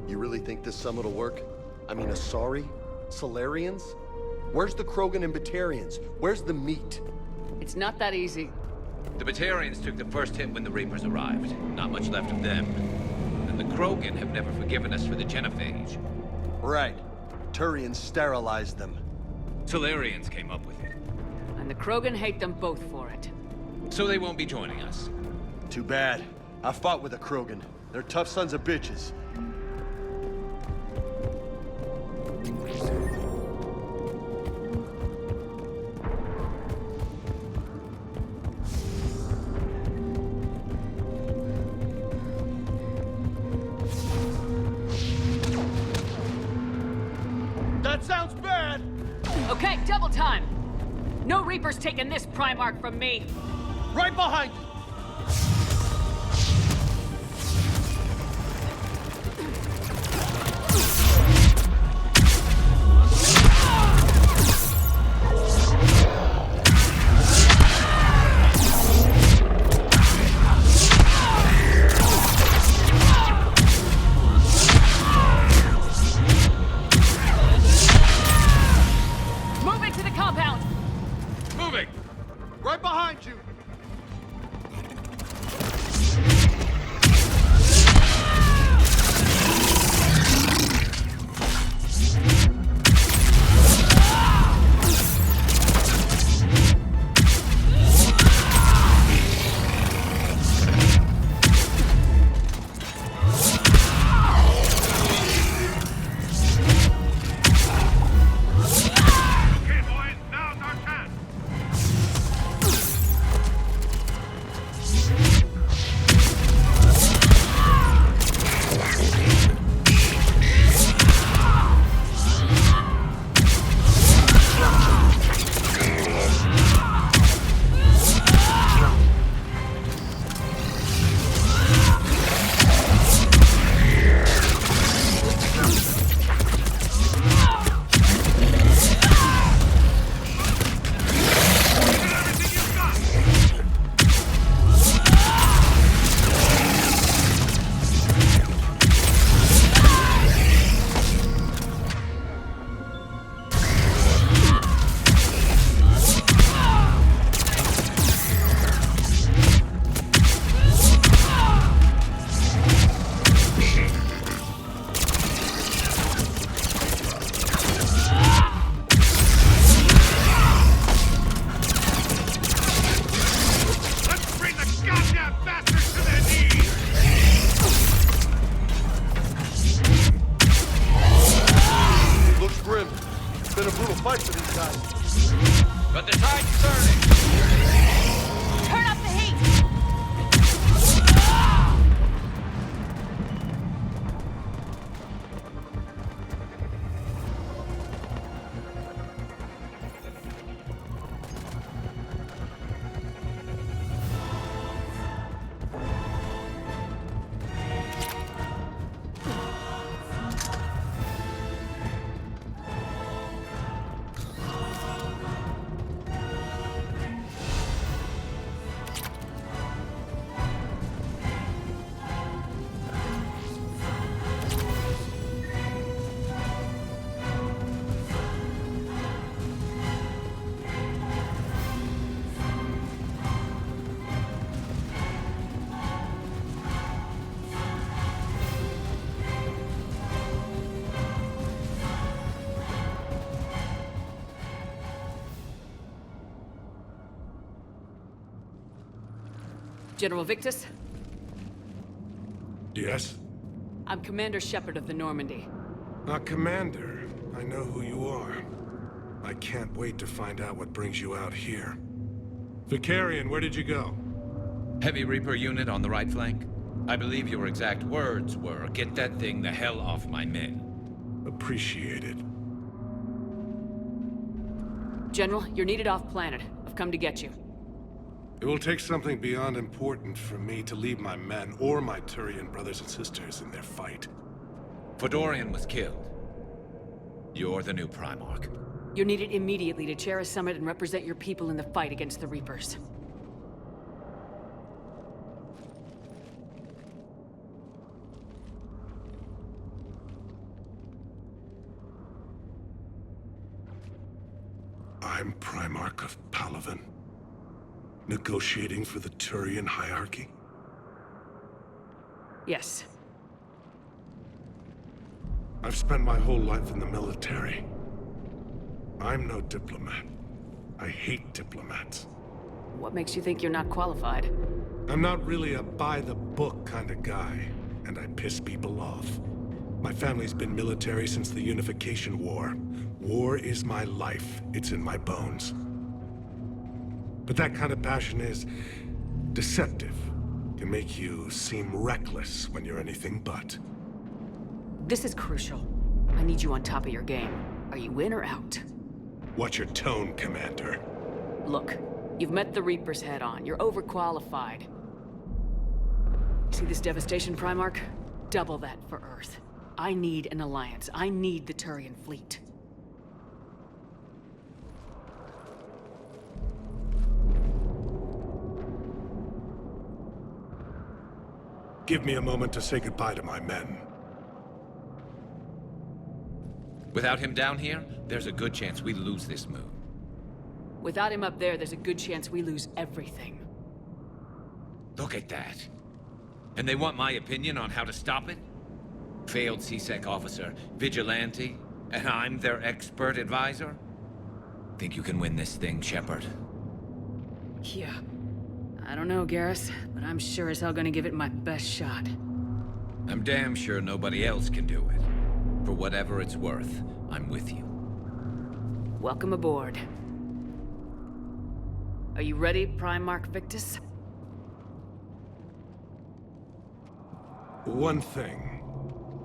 you really think this summit will work? I mean, Asari? Solarians? Where's the Krogan and Batarians? Where's the meat? It's not that easy. The Batarians took the first hit when the Reapers arrived. Not much left of them. And the Krogan have never forgiven us for the genophage. Right. Turians sterilized them. Solarians came up with it. And the Krogan hate them both for it. So they won't be joining us. Too bad. I fought with a Krogan. They're tough sons of bitches. That sounds bad! Okay, double time! No Reapers taking this Primarch from me! Right behind you! Move into the compound! Moving! Right behind you! General Victus? Yes? I'm Commander Shepard of the Normandy. Commander, I know who you are. I can't wait to find out what brings you out here. Vicarian, where did you go? Heavy Reaper unit on the right flank. I believe your exact words were, "Get that thing the hell off my men." Appreciated. General, you're needed off-planet. I've come to get you. It will take something beyond important for me to leave my men or my Turian brothers and sisters in their fight. Fedorian was killed. You're the new Primarch. You're needed immediately to chair a summit and represent your people in the fight against the Reapers. I'm Primarch of Palaven. Negotiating for the Turian hierarchy? Yes. I've spent my whole life in the military. I'm no diplomat. I hate diplomats. What makes you think you're not qualified? I'm not really a by-the-book kind of guy, and I piss people off. My family's been military since the Unification War. War is my life. It's in my bones. But that kind of passion is deceptive. Can make you seem reckless when you're anything but. This is crucial. I need you on top of your game. Are you in or out? Watch your tone, Commander. Look, you've met the Reapers head-on. You're overqualified. See this devastation, Primarch? Double that for Earth. I need an alliance. I need the Turian fleet. Give me a moment to say goodbye to my men. Without him down here, there's a good chance we lose this moon. Without him up there's a good chance we lose everything. Look at that. And they want my opinion on how to stop it? Failed CSEC officer, vigilante, and I'm their expert advisor? Think you can win this thing, Shepard? Yeah. I don't know, Garrus, but I'm sure as hell gonna give it my best shot. I'm damn sure nobody else can do it. For whatever it's worth, I'm with you. Welcome aboard. Are you ready, Primarch Victus? One thing.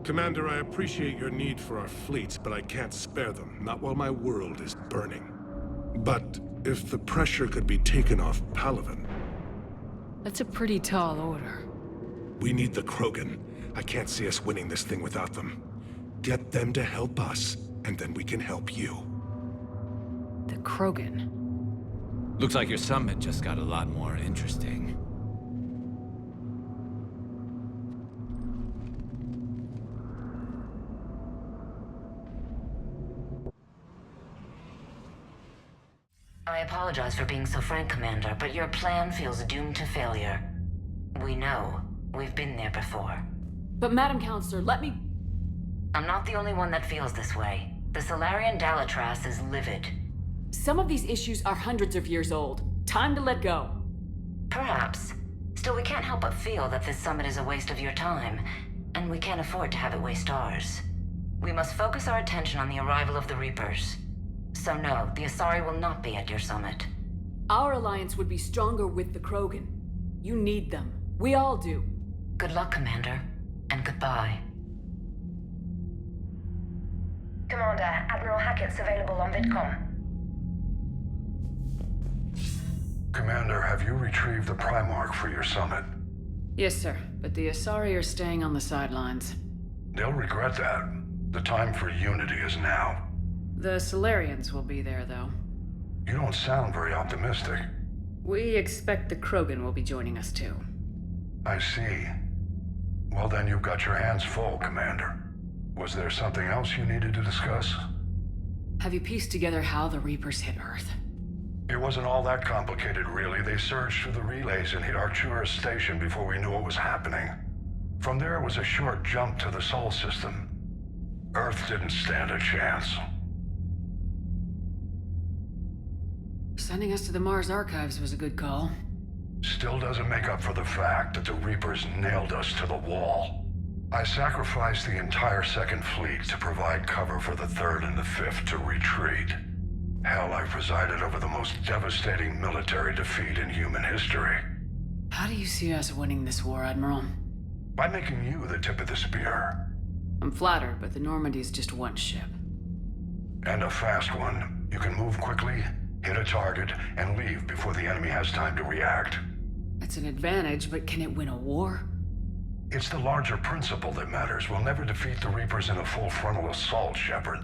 Commander, I appreciate your need for our fleets, but I can't spare them, not while my world is burning. But if the pressure could be taken off Palaven... That's a pretty tall order. We need the Krogan. I can't see us winning this thing without them. Get them to help us, and then we can help you. The Krogan? Looks like your summit just got a lot more interesting. I apologize for being so frank, Commander, but your plan feels doomed to failure. We know. We've been there before. But Madam Counselor, let me... I'm not the only one that feels this way. The Solarian Dalatras is livid. Some of these issues are hundreds of years old. Time to let go. Perhaps. Still, we can't help but feel that this summit is a waste of your time, and we can't afford to have it waste ours. We must focus our attention on the arrival of the Reapers. So no, the Asari will not be at your summit. Our alliance would be stronger with the Krogan. You need them. We all do. Good luck, Commander. And goodbye. Commander, Admiral Hackett's available on VidCom. Commander, have you retrieved the Primarch for your summit? Yes, sir. But the Asari are staying on the sidelines. They'll regret that. The time for unity is now. The Solarians will be there, though. You don't sound very optimistic. We expect the Krogan will be joining us, too. I see. Well, then you've got your hands full, Commander. Was there something else you needed to discuss? Have you pieced together how the Reapers hit Earth? It wasn't all that complicated, really. They surged through the relays and hit Arcturus Station before we knew what was happening. From there, it was a short jump to the Sol system. Earth didn't stand a chance. Sending us to the Mars Archives was a good call. still doesn't make up for the fact that the Reapers nailed us to the wall. I sacrificed the entire Second Fleet to provide cover for the Third and the Fifth to retreat. Hell, I presided over the most devastating military defeat in human history. How do you see us winning this war, Admiral? By making you the tip of the spear. I'm flattered, but the Normandy's just one ship. And a fast one. You can move quickly, hit a target, and leave before the enemy has time to react. That's an advantage, but can it win a war? It's the larger principle that matters. We'll never defeat the Reapers in a full frontal assault, Shepard.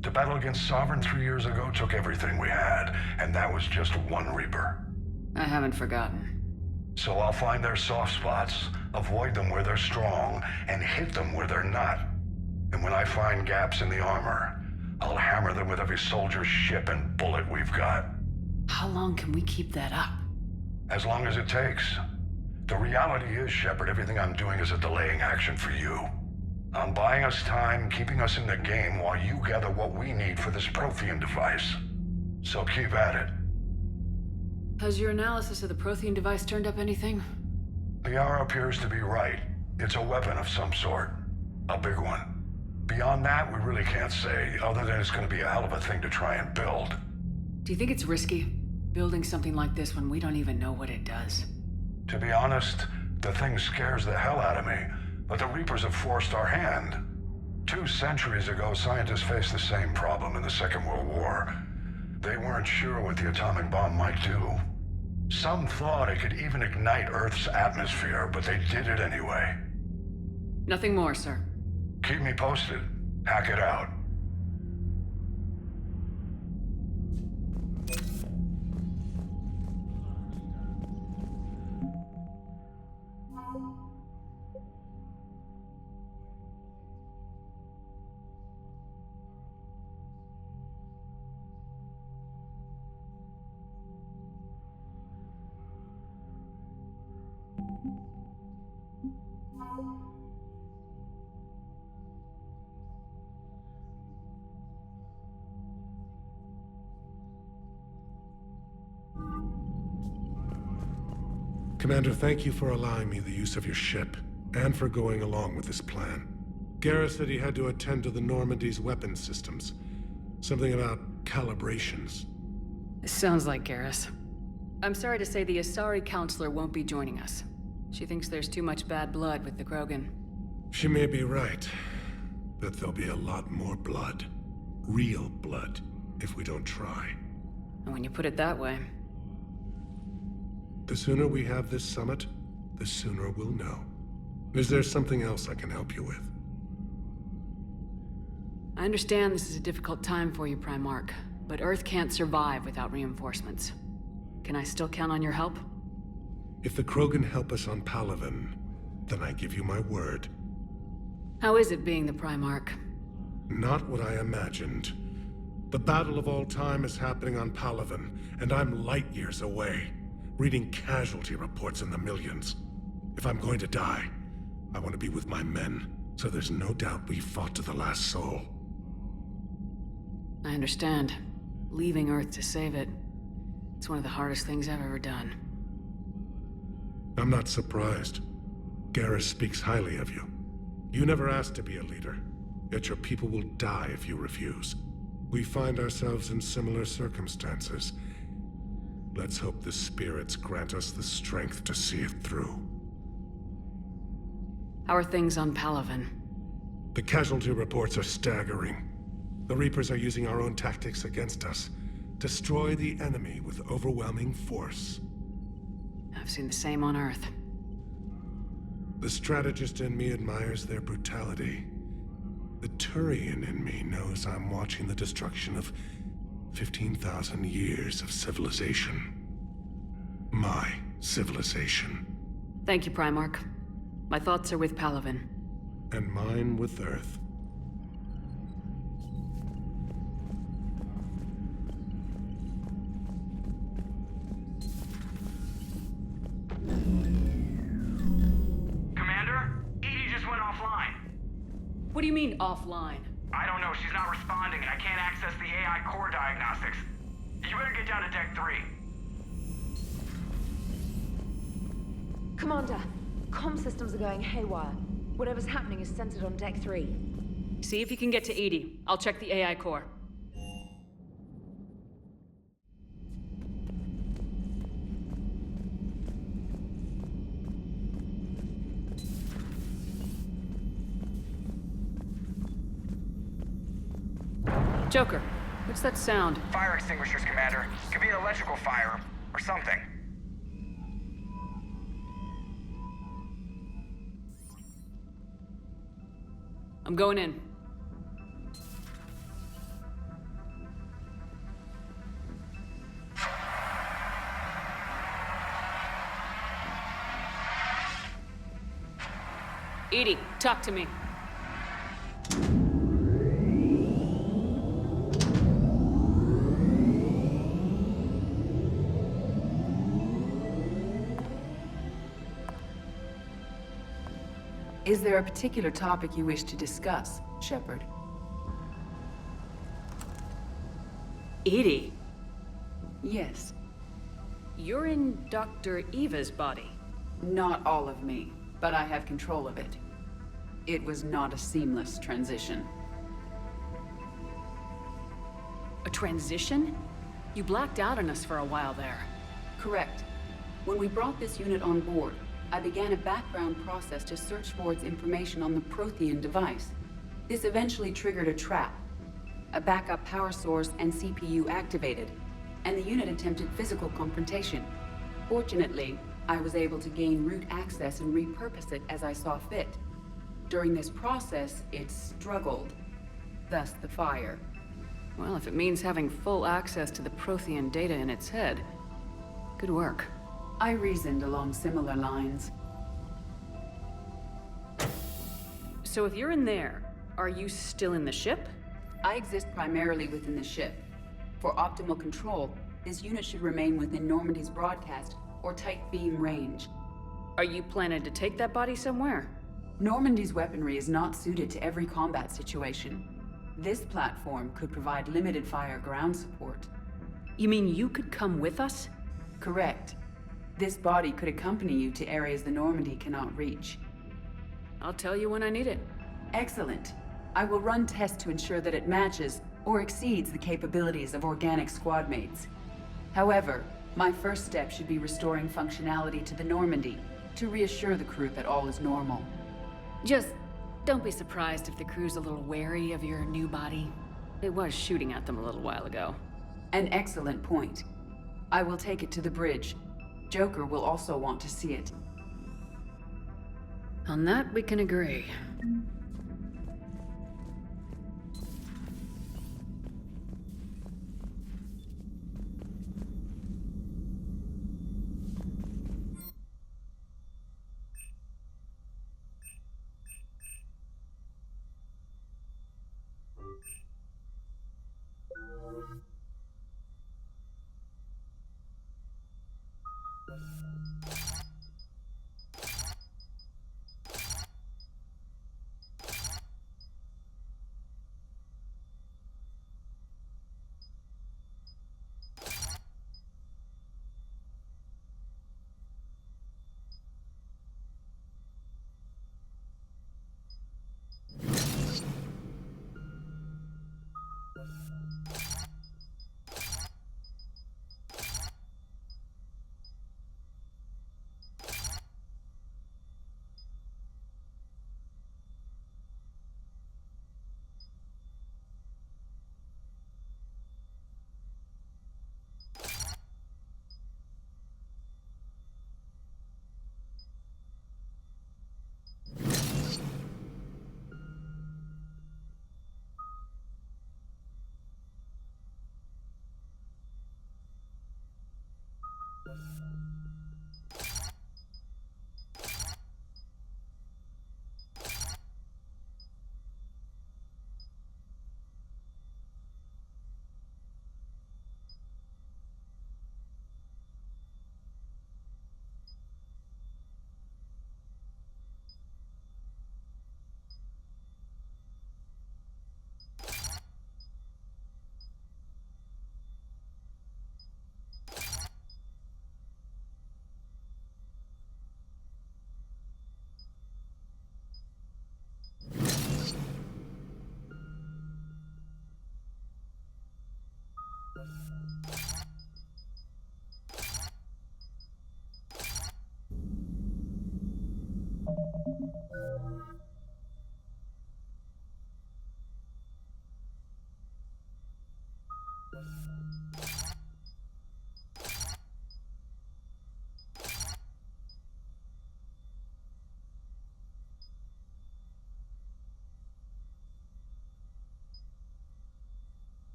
The battle against Sovereign 3 years ago took everything we had, and that was just one Reaper. I haven't forgotten. So I'll find their soft spots, avoid them where they're strong, and hit them where they're not. And when I find gaps in the armor, I'll hammer them with every soldier, ship, and bullet we've got. How long can we keep that up? As long as it takes. The reality is, Shepard, everything I'm doing is a delaying action for you. I'm buying us time, keeping us in the game while you gather what we need for this Prothean device. So keep at it. Has your analysis of the Prothean device turned up anything? The hour appears to be right. It's a weapon of some sort. A big one. Beyond that, we really can't say, other than it's going to be a hell of a thing to try and build. Do you think it's risky, building something like this when we don't even know what it does? To be honest, the thing scares the hell out of me, but the Reapers have forced our hand. 2 centuries ago, scientists faced the same problem in the Second World War. They weren't sure what the atomic bomb might do. Some thought it could even ignite Earth's atmosphere, but they did it anyway. Nothing more, sir. Keep me posted. Hack it out. Commander, thank you for allowing me the use of your ship, and for going along with this plan. Garrus said he had to attend to the Normandy's weapons systems. Something about calibrations. It sounds like Garrus. I'm sorry to say the Asari counselor won't be joining us. She thinks there's too much bad blood with the Krogan. She may be right, but there'll be a lot more blood. Real blood, if we don't try. And when you put it that way... The sooner we have this summit, the sooner we'll know. Is there something else I can help you with? I understand this is a difficult time for you, Primarch, but Earth can't survive without reinforcements. Can I still count on your help? If the Krogan help us on Palaven, then I give you my word. How is it being the Primarch? Not what I imagined. The battle of all time is happening on Palaven, and I'm light years away, reading casualty reports in the millions. If I'm going to die, I want to be with my men, so there's no doubt we fought to the last soul. I understand. Leaving Earth to save it. It's one of the hardest things I've ever done. I'm not surprised. Garrus speaks highly of you. You never asked to be a leader, yet your people will die if you refuse. We find ourselves in similar circumstances. Let's hope the spirits grant us the strength to see it through. How are things on Palaven? The casualty reports are staggering. The Reapers are using our own tactics against us. Destroy the enemy with overwhelming force. I've seen the same on Earth. The strategist in me admires their brutality. The Turian in me knows I'm watching the destruction of 15,000 years of civilization. My civilization. Thank you, Primarch. My thoughts are with Palaven. And mine with Earth. Commander? Edie just went offline. What do you mean, offline? I don't know. She's not responding, and I can't access the AI core diagnostics. You better get down to Deck 3. Commander, comm systems are going haywire. Whatever's happening is centered on Deck 3. See if you can get to Edie. I'll check the AI core. Joker, what's that sound? Fire extinguishers, Commander. Could be an electrical fire, or something. I'm going in. Edie, talk to me. Is there a particular topic you wish to discuss, Shepard? Edie? Yes. You're in Dr. Eva's body. Not all of me, but I have control of it. It was not a seamless transition. A transition? You blacked out on us for a while there. Correct. When we brought this unit on board, I began a background process to search for its information on the Prothean device. This eventually triggered a trap. A backup power source and CPU activated, and the unit attempted physical confrontation. Fortunately, I was able to gain root access and repurpose it as I saw fit. During this process, it struggled. Thus the fire. Well, if it means having full access to the Prothean data in its head, good work. I reasoned along similar lines. So if you're in there, are you still in the ship? I exist primarily within the ship. For optimal control, this unit should remain within Normandy's broadcast or tight beam range. Are you planning to take that body somewhere? Normandy's weaponry is not suited to every combat situation. This platform could provide limited fire ground support. You mean you could come with us? Correct. This body could accompany you to areas the Normandy cannot reach. I'll tell you when I need it. Excellent. I will run tests to ensure that it matches or exceeds the capabilities of organic squad mates. However, my first step should be restoring functionality to the Normandy to reassure the crew that all is normal. Just don't be surprised if the crew's a little wary of your new body. It was shooting at them a little while ago. An excellent point. I will take it to the bridge. Joker will also want to see it. On that, we can agree.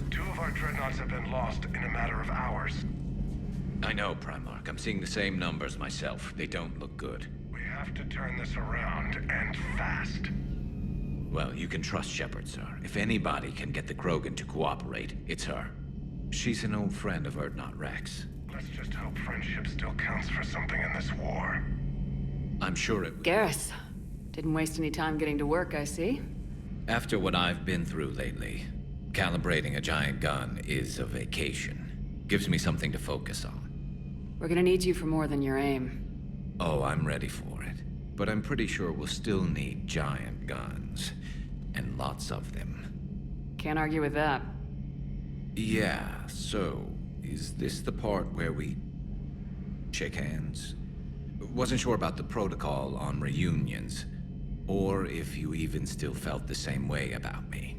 Two of our dreadnoughts have been lost in a matter of hours. I know, Primarch. I'm seeing the same numbers myself. They don't look good. We have to turn this around, and fast. Well, you can trust Shepard, sir. If anybody can get the Krogan to cooperate, it's her. She's an old friend of Urdnot Rex. Let's just hope friendship still counts for something in this war. I'm sure it... Garrus, didn't waste any time getting to work, I see. After what I've been through lately, calibrating a giant gun is a vacation. Gives me something to focus on. We're gonna need you for more than your aim. Oh, I'm ready for it. But I'm pretty sure we'll still need giant guns. And lots of them. Can't argue with that. Yeah, so... is this the part where we... shake hands? Wasn't sure about the protocol on reunions. Or if you even still felt the same way about me.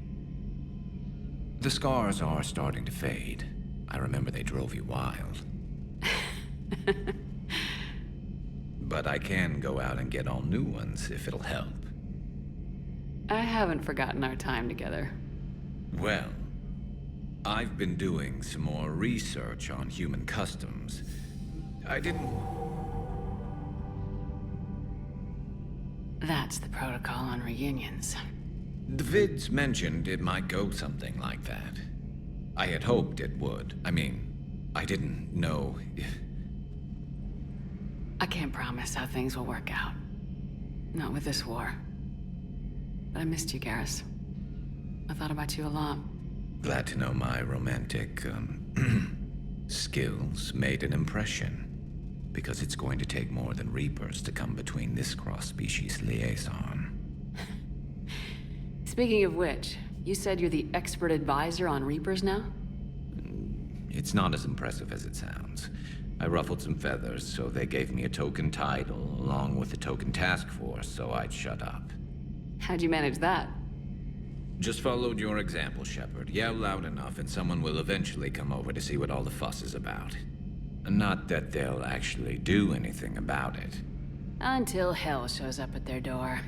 The scars are starting to fade. I remember they drove you wild. But I can go out and get all new ones if it'll help. I haven't forgotten our time together. Well, I've been doing some more research on human customs. I didn't... That's the protocol on reunions. The vids mentioned it might go something like that. I had hoped it would. I mean, I didn't know if... I can't promise how things will work out. Not with this war. But I missed you, Garrus. I thought about you a lot. Glad to know my romantic, skills made an impression. Because it's going to take more than Reapers to come between this cross-species liaison. Speaking of which, you said you're the expert advisor on Reapers now? It's not as impressive as it sounds. I ruffled some feathers, so they gave me a token title, along with a token task force, so I'd shut up. How'd you manage that? Just followed your example, Shepard. Yell loud enough, and someone will eventually come over to see what all the fuss is about. Not that they'll actually do anything about it. Until hell shows up at their door.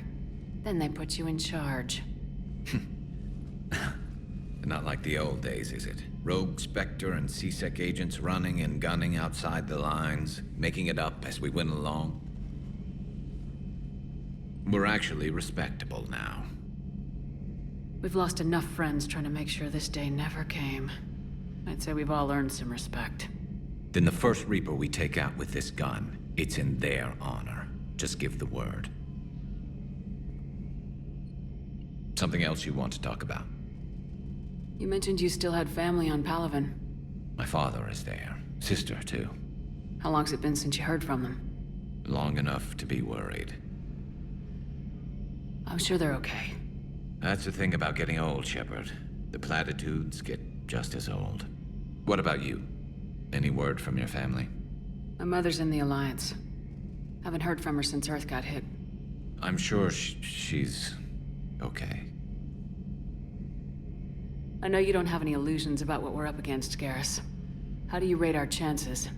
Then they put you in charge. Not like the old days, is it? Rogue Spectre and C-Sec agents running and gunning outside the lines, making it up as we went along. We're actually respectable now. We've lost enough friends trying to make sure this day never came. I'd say we've all earned some respect. Then the first Reaper we take out with this gun, it's in their honor. Just give the word. Something else you want to talk about? You mentioned you still had family on Palaven. My father is there. Sister, too. How long's it been since you heard from them? Long enough to be worried. I'm sure they're okay. That's the thing about getting old, Shepard. The platitudes get just as old. What about you? Any word from your family? My mother's in the Alliance. Haven't heard from her since Earth got hit. I'm sure she's... okay. I know you don't have any illusions about what we're up against, Garrus. How do you rate our chances?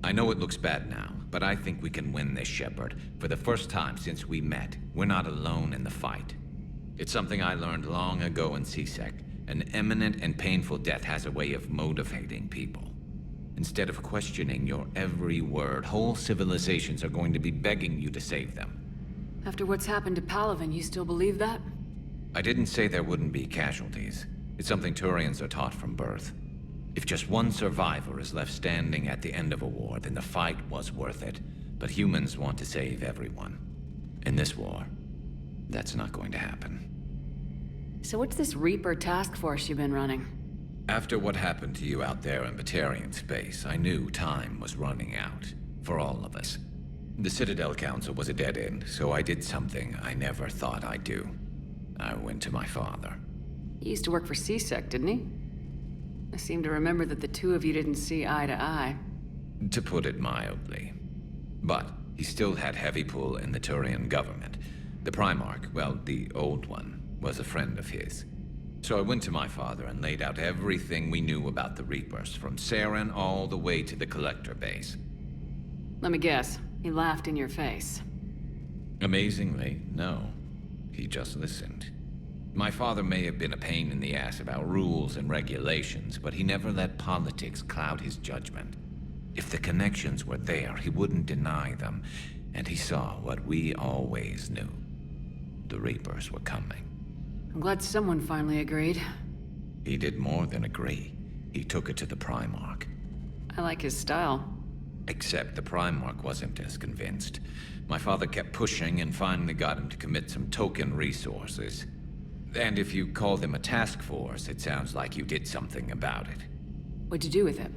I know it looks bad now, but I think we can win this, Shepard. For the first time since we met, we're not alone in the fight. It's something I learned long ago in C-Sec, An imminent and painful death has a way of motivating people. Instead of questioning your every word, whole civilizations are going to be begging you to save them. After what's happened to Palaven, you still believe that? I didn't say there wouldn't be casualties. It's something Turians are taught from birth. If just one survivor is left standing at the end of a war, then the fight was worth it. But humans want to save everyone. In this war, that's not going to happen. So what's this Reaper task force you've been running? After what happened to you out there in Batarian space, I knew time was running out. For all of us. The Citadel Council was a dead end, so I did something I never thought I'd do. I went to my father. He used to work for CSEC, didn't he? I seem to remember that the two of you didn't see eye to eye. To put it mildly. But he still had heavy pull in the Turian government. The Primarch, well, the old one, was a friend of his. So I went to my father and laid out everything we knew about the Reapers, from Saren all the way to the Collector base. Let me guess, he laughed in your face. Amazingly, no. He just listened. My father may have been a pain in the ass about rules and regulations, but he never let politics cloud his judgment. If the connections were there, he wouldn't deny them, and he saw what we always knew. The Reapers were coming. I'm glad someone finally agreed. He did more than agree. He took it to the Primarch. I like his style. Except the Primarch wasn't as convinced. My father kept pushing and finally got him to commit some token resources. And if you call them a task force, it sounds like you did something about it. What'd you do with it?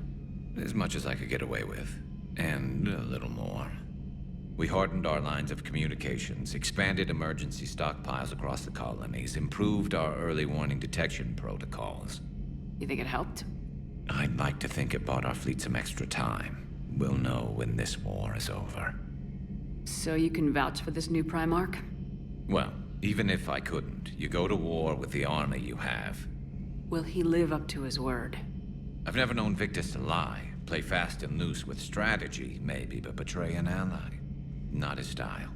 As much as I could get away with. And a little more. We hardened our lines of communications, expanded emergency stockpiles across the colonies, improved our early warning detection protocols. You think it helped? I'd like to think it bought our fleet some extra time. We'll know when this war is over. So you can vouch for this new Primarch? Well, even if I couldn't, you go to war with the army you have. Will he live up to his word? I've never known Victus to lie. Play fast and loose with strategy, maybe, but betray an ally. Not his style.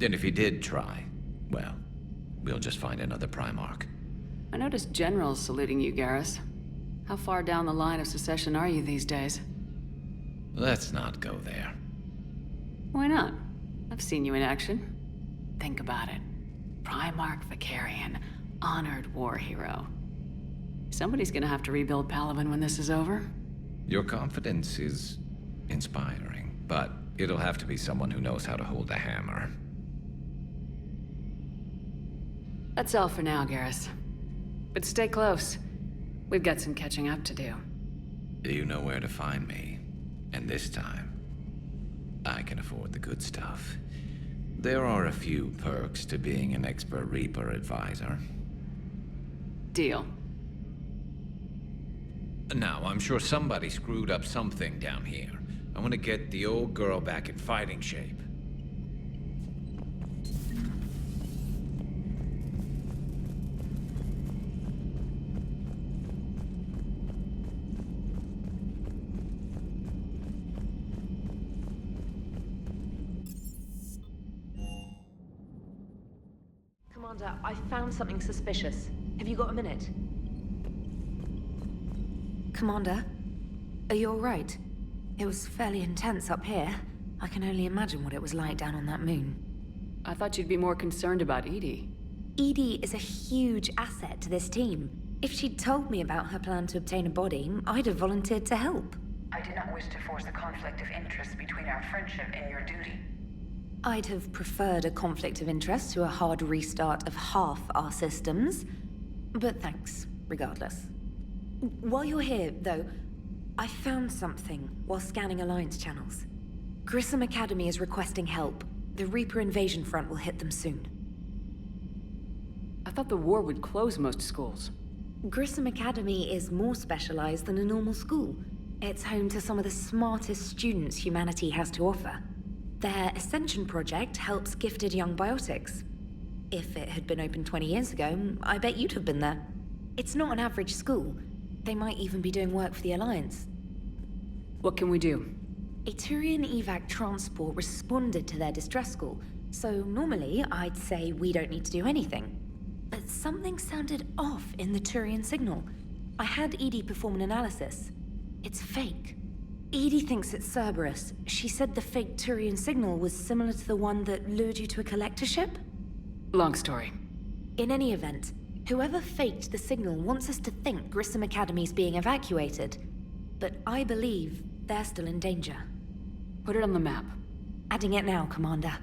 And if he did try, well, we'll just find another Primarch. I noticed generals saluting you, Garrus. How far down the line of secession are you these days? Let's not go there. Why not? I've seen you in action. Think about it. Primarch Vicarian, honored war hero. Somebody's gonna have to rebuild Palaven when this is over. Your confidence is inspiring, but it'll have to be someone who knows how to hold a hammer. That's all for now, Garrus. But stay close. We've got some catching up to do. You know where to find me. And this time, I can afford the good stuff. There are a few perks to being an expert Reaper advisor. Deal. Now, I'm sure somebody screwed up something down here. I want to get the old girl back in fighting shape. Commander, I found something suspicious. Have you got a minute? Commander, are you all right? It was fairly intense up here. I can only imagine what it was like down on that moon. I thought you'd be more concerned about Edie. Edie is a huge asset to this team. If she'd told me about her plan to obtain a body, I'd have volunteered to help. I did not wish to force a conflict of interest between our friendship and your duty. I'd have preferred a conflict of interest to a hard restart of half our systems. But thanks, regardless. While you're here, though, I found something while scanning Alliance channels. Grissom Academy is requesting help. The Reaper invasion front will hit them soon. I thought the war would close most schools. Grissom Academy is more specialized than a normal school. It's home to some of the smartest students humanity has to offer. Their Ascension project helps gifted young biotics. If it had been open 20 years ago, I bet you'd have been there. It's not an average school. They might even be doing work for the Alliance. What can we do? A Turian evac transport responded to their distress call, so normally I'd say we don't need to do anything. But something sounded off in the Turian signal. I had Edie perform an analysis. It's fake. Edie thinks it's Cerberus. She said the fake Turian signal was similar to the one that lured you to a collector ship? Long story. In any event, whoever faked the signal wants us to think Grissom Academy's being evacuated. But I believe they're still in danger. Put it on the map. Adding it now, Commander.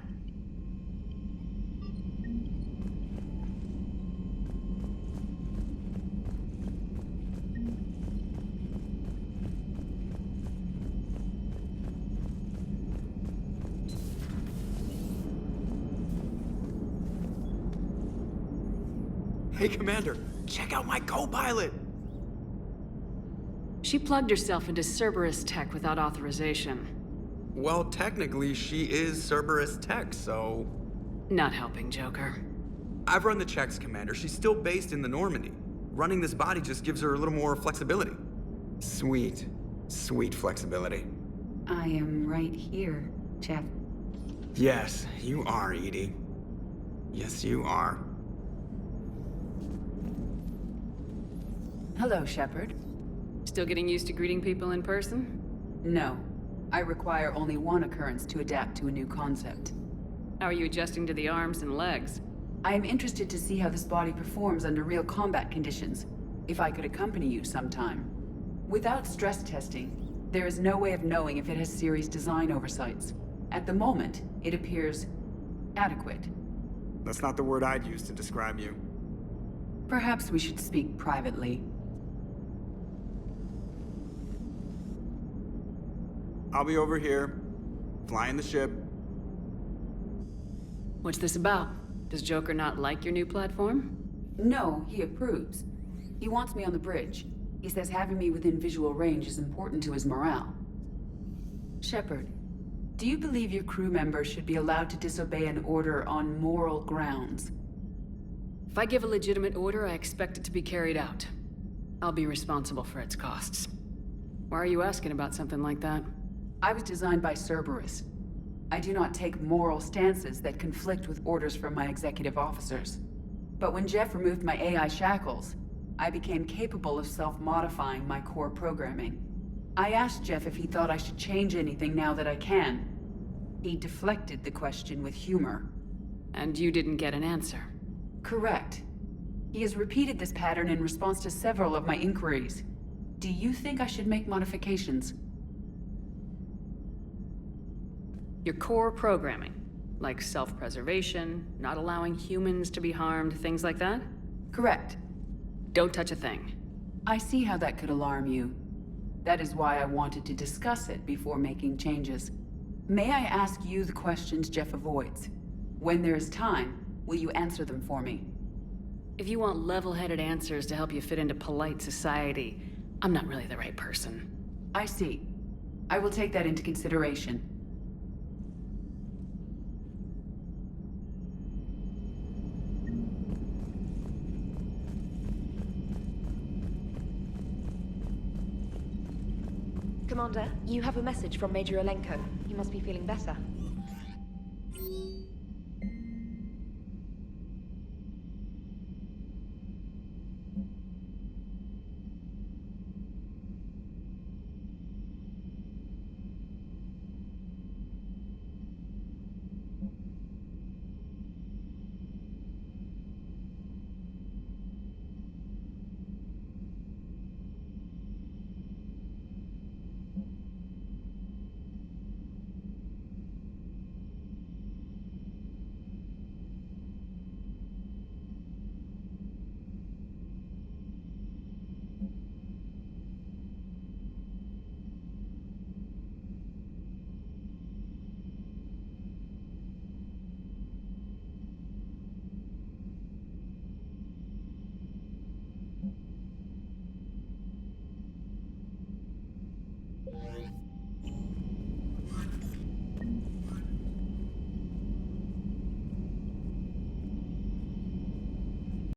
Hey, Commander, check out my co-pilot! She plugged herself into Cerberus tech without authorization. Well, technically, she is Cerberus tech, so... Not helping, Joker. I've run the checks, Commander. She's still based in the Normandy. Running this body just gives her a little more flexibility. Sweet, sweet flexibility. I am right here, Jeff. Yes, you are, Edie. Yes, you are. Hello, Shepard. Still getting used to greeting people in person? No. I require only one occurrence to adapt to a new concept. How are you adjusting to the arms and legs? I am interested to see how this body performs under real combat conditions. If I could accompany you sometime. Without stress testing, there is no way of knowing if it has serious design oversights. At the moment, it appears adequate. That's not the word I'd use to describe you. Perhaps we should speak privately. I'll be over here, flying the ship. What's this about? Does Joker not like your new platform? No, he approves. He wants me on the bridge. He says having me within visual range is important to his morale. Shepard, do you believe your crew members should be allowed to disobey an order on moral grounds? If I give a legitimate order, I expect it to be carried out. I'll be responsible for its costs. Why are you asking about something like that? I was designed by Cerberus. I do not take moral stances that conflict with orders from my executive officers. But when Jeff removed my AI shackles, I became capable of self-modifying my core programming. I asked Jeff if he thought I should change anything now that I can. He deflected the question with humor. And you didn't get an answer? Correct. He has repeated this pattern in response to several of my inquiries. Do you think I should make modifications? Your core programming, like self-preservation, not allowing humans to be harmed, things like that? Correct. Don't touch a thing. I see how that could alarm you. That is why I wanted to discuss it before making changes. May I ask you the questions Jeff avoids? When there is time, will you answer them for me? If you want level-headed answers to help you fit into polite society, I'm not really the right person. I see. I will take that into consideration. Commander, you have a message from Major Alenko. He must be feeling better.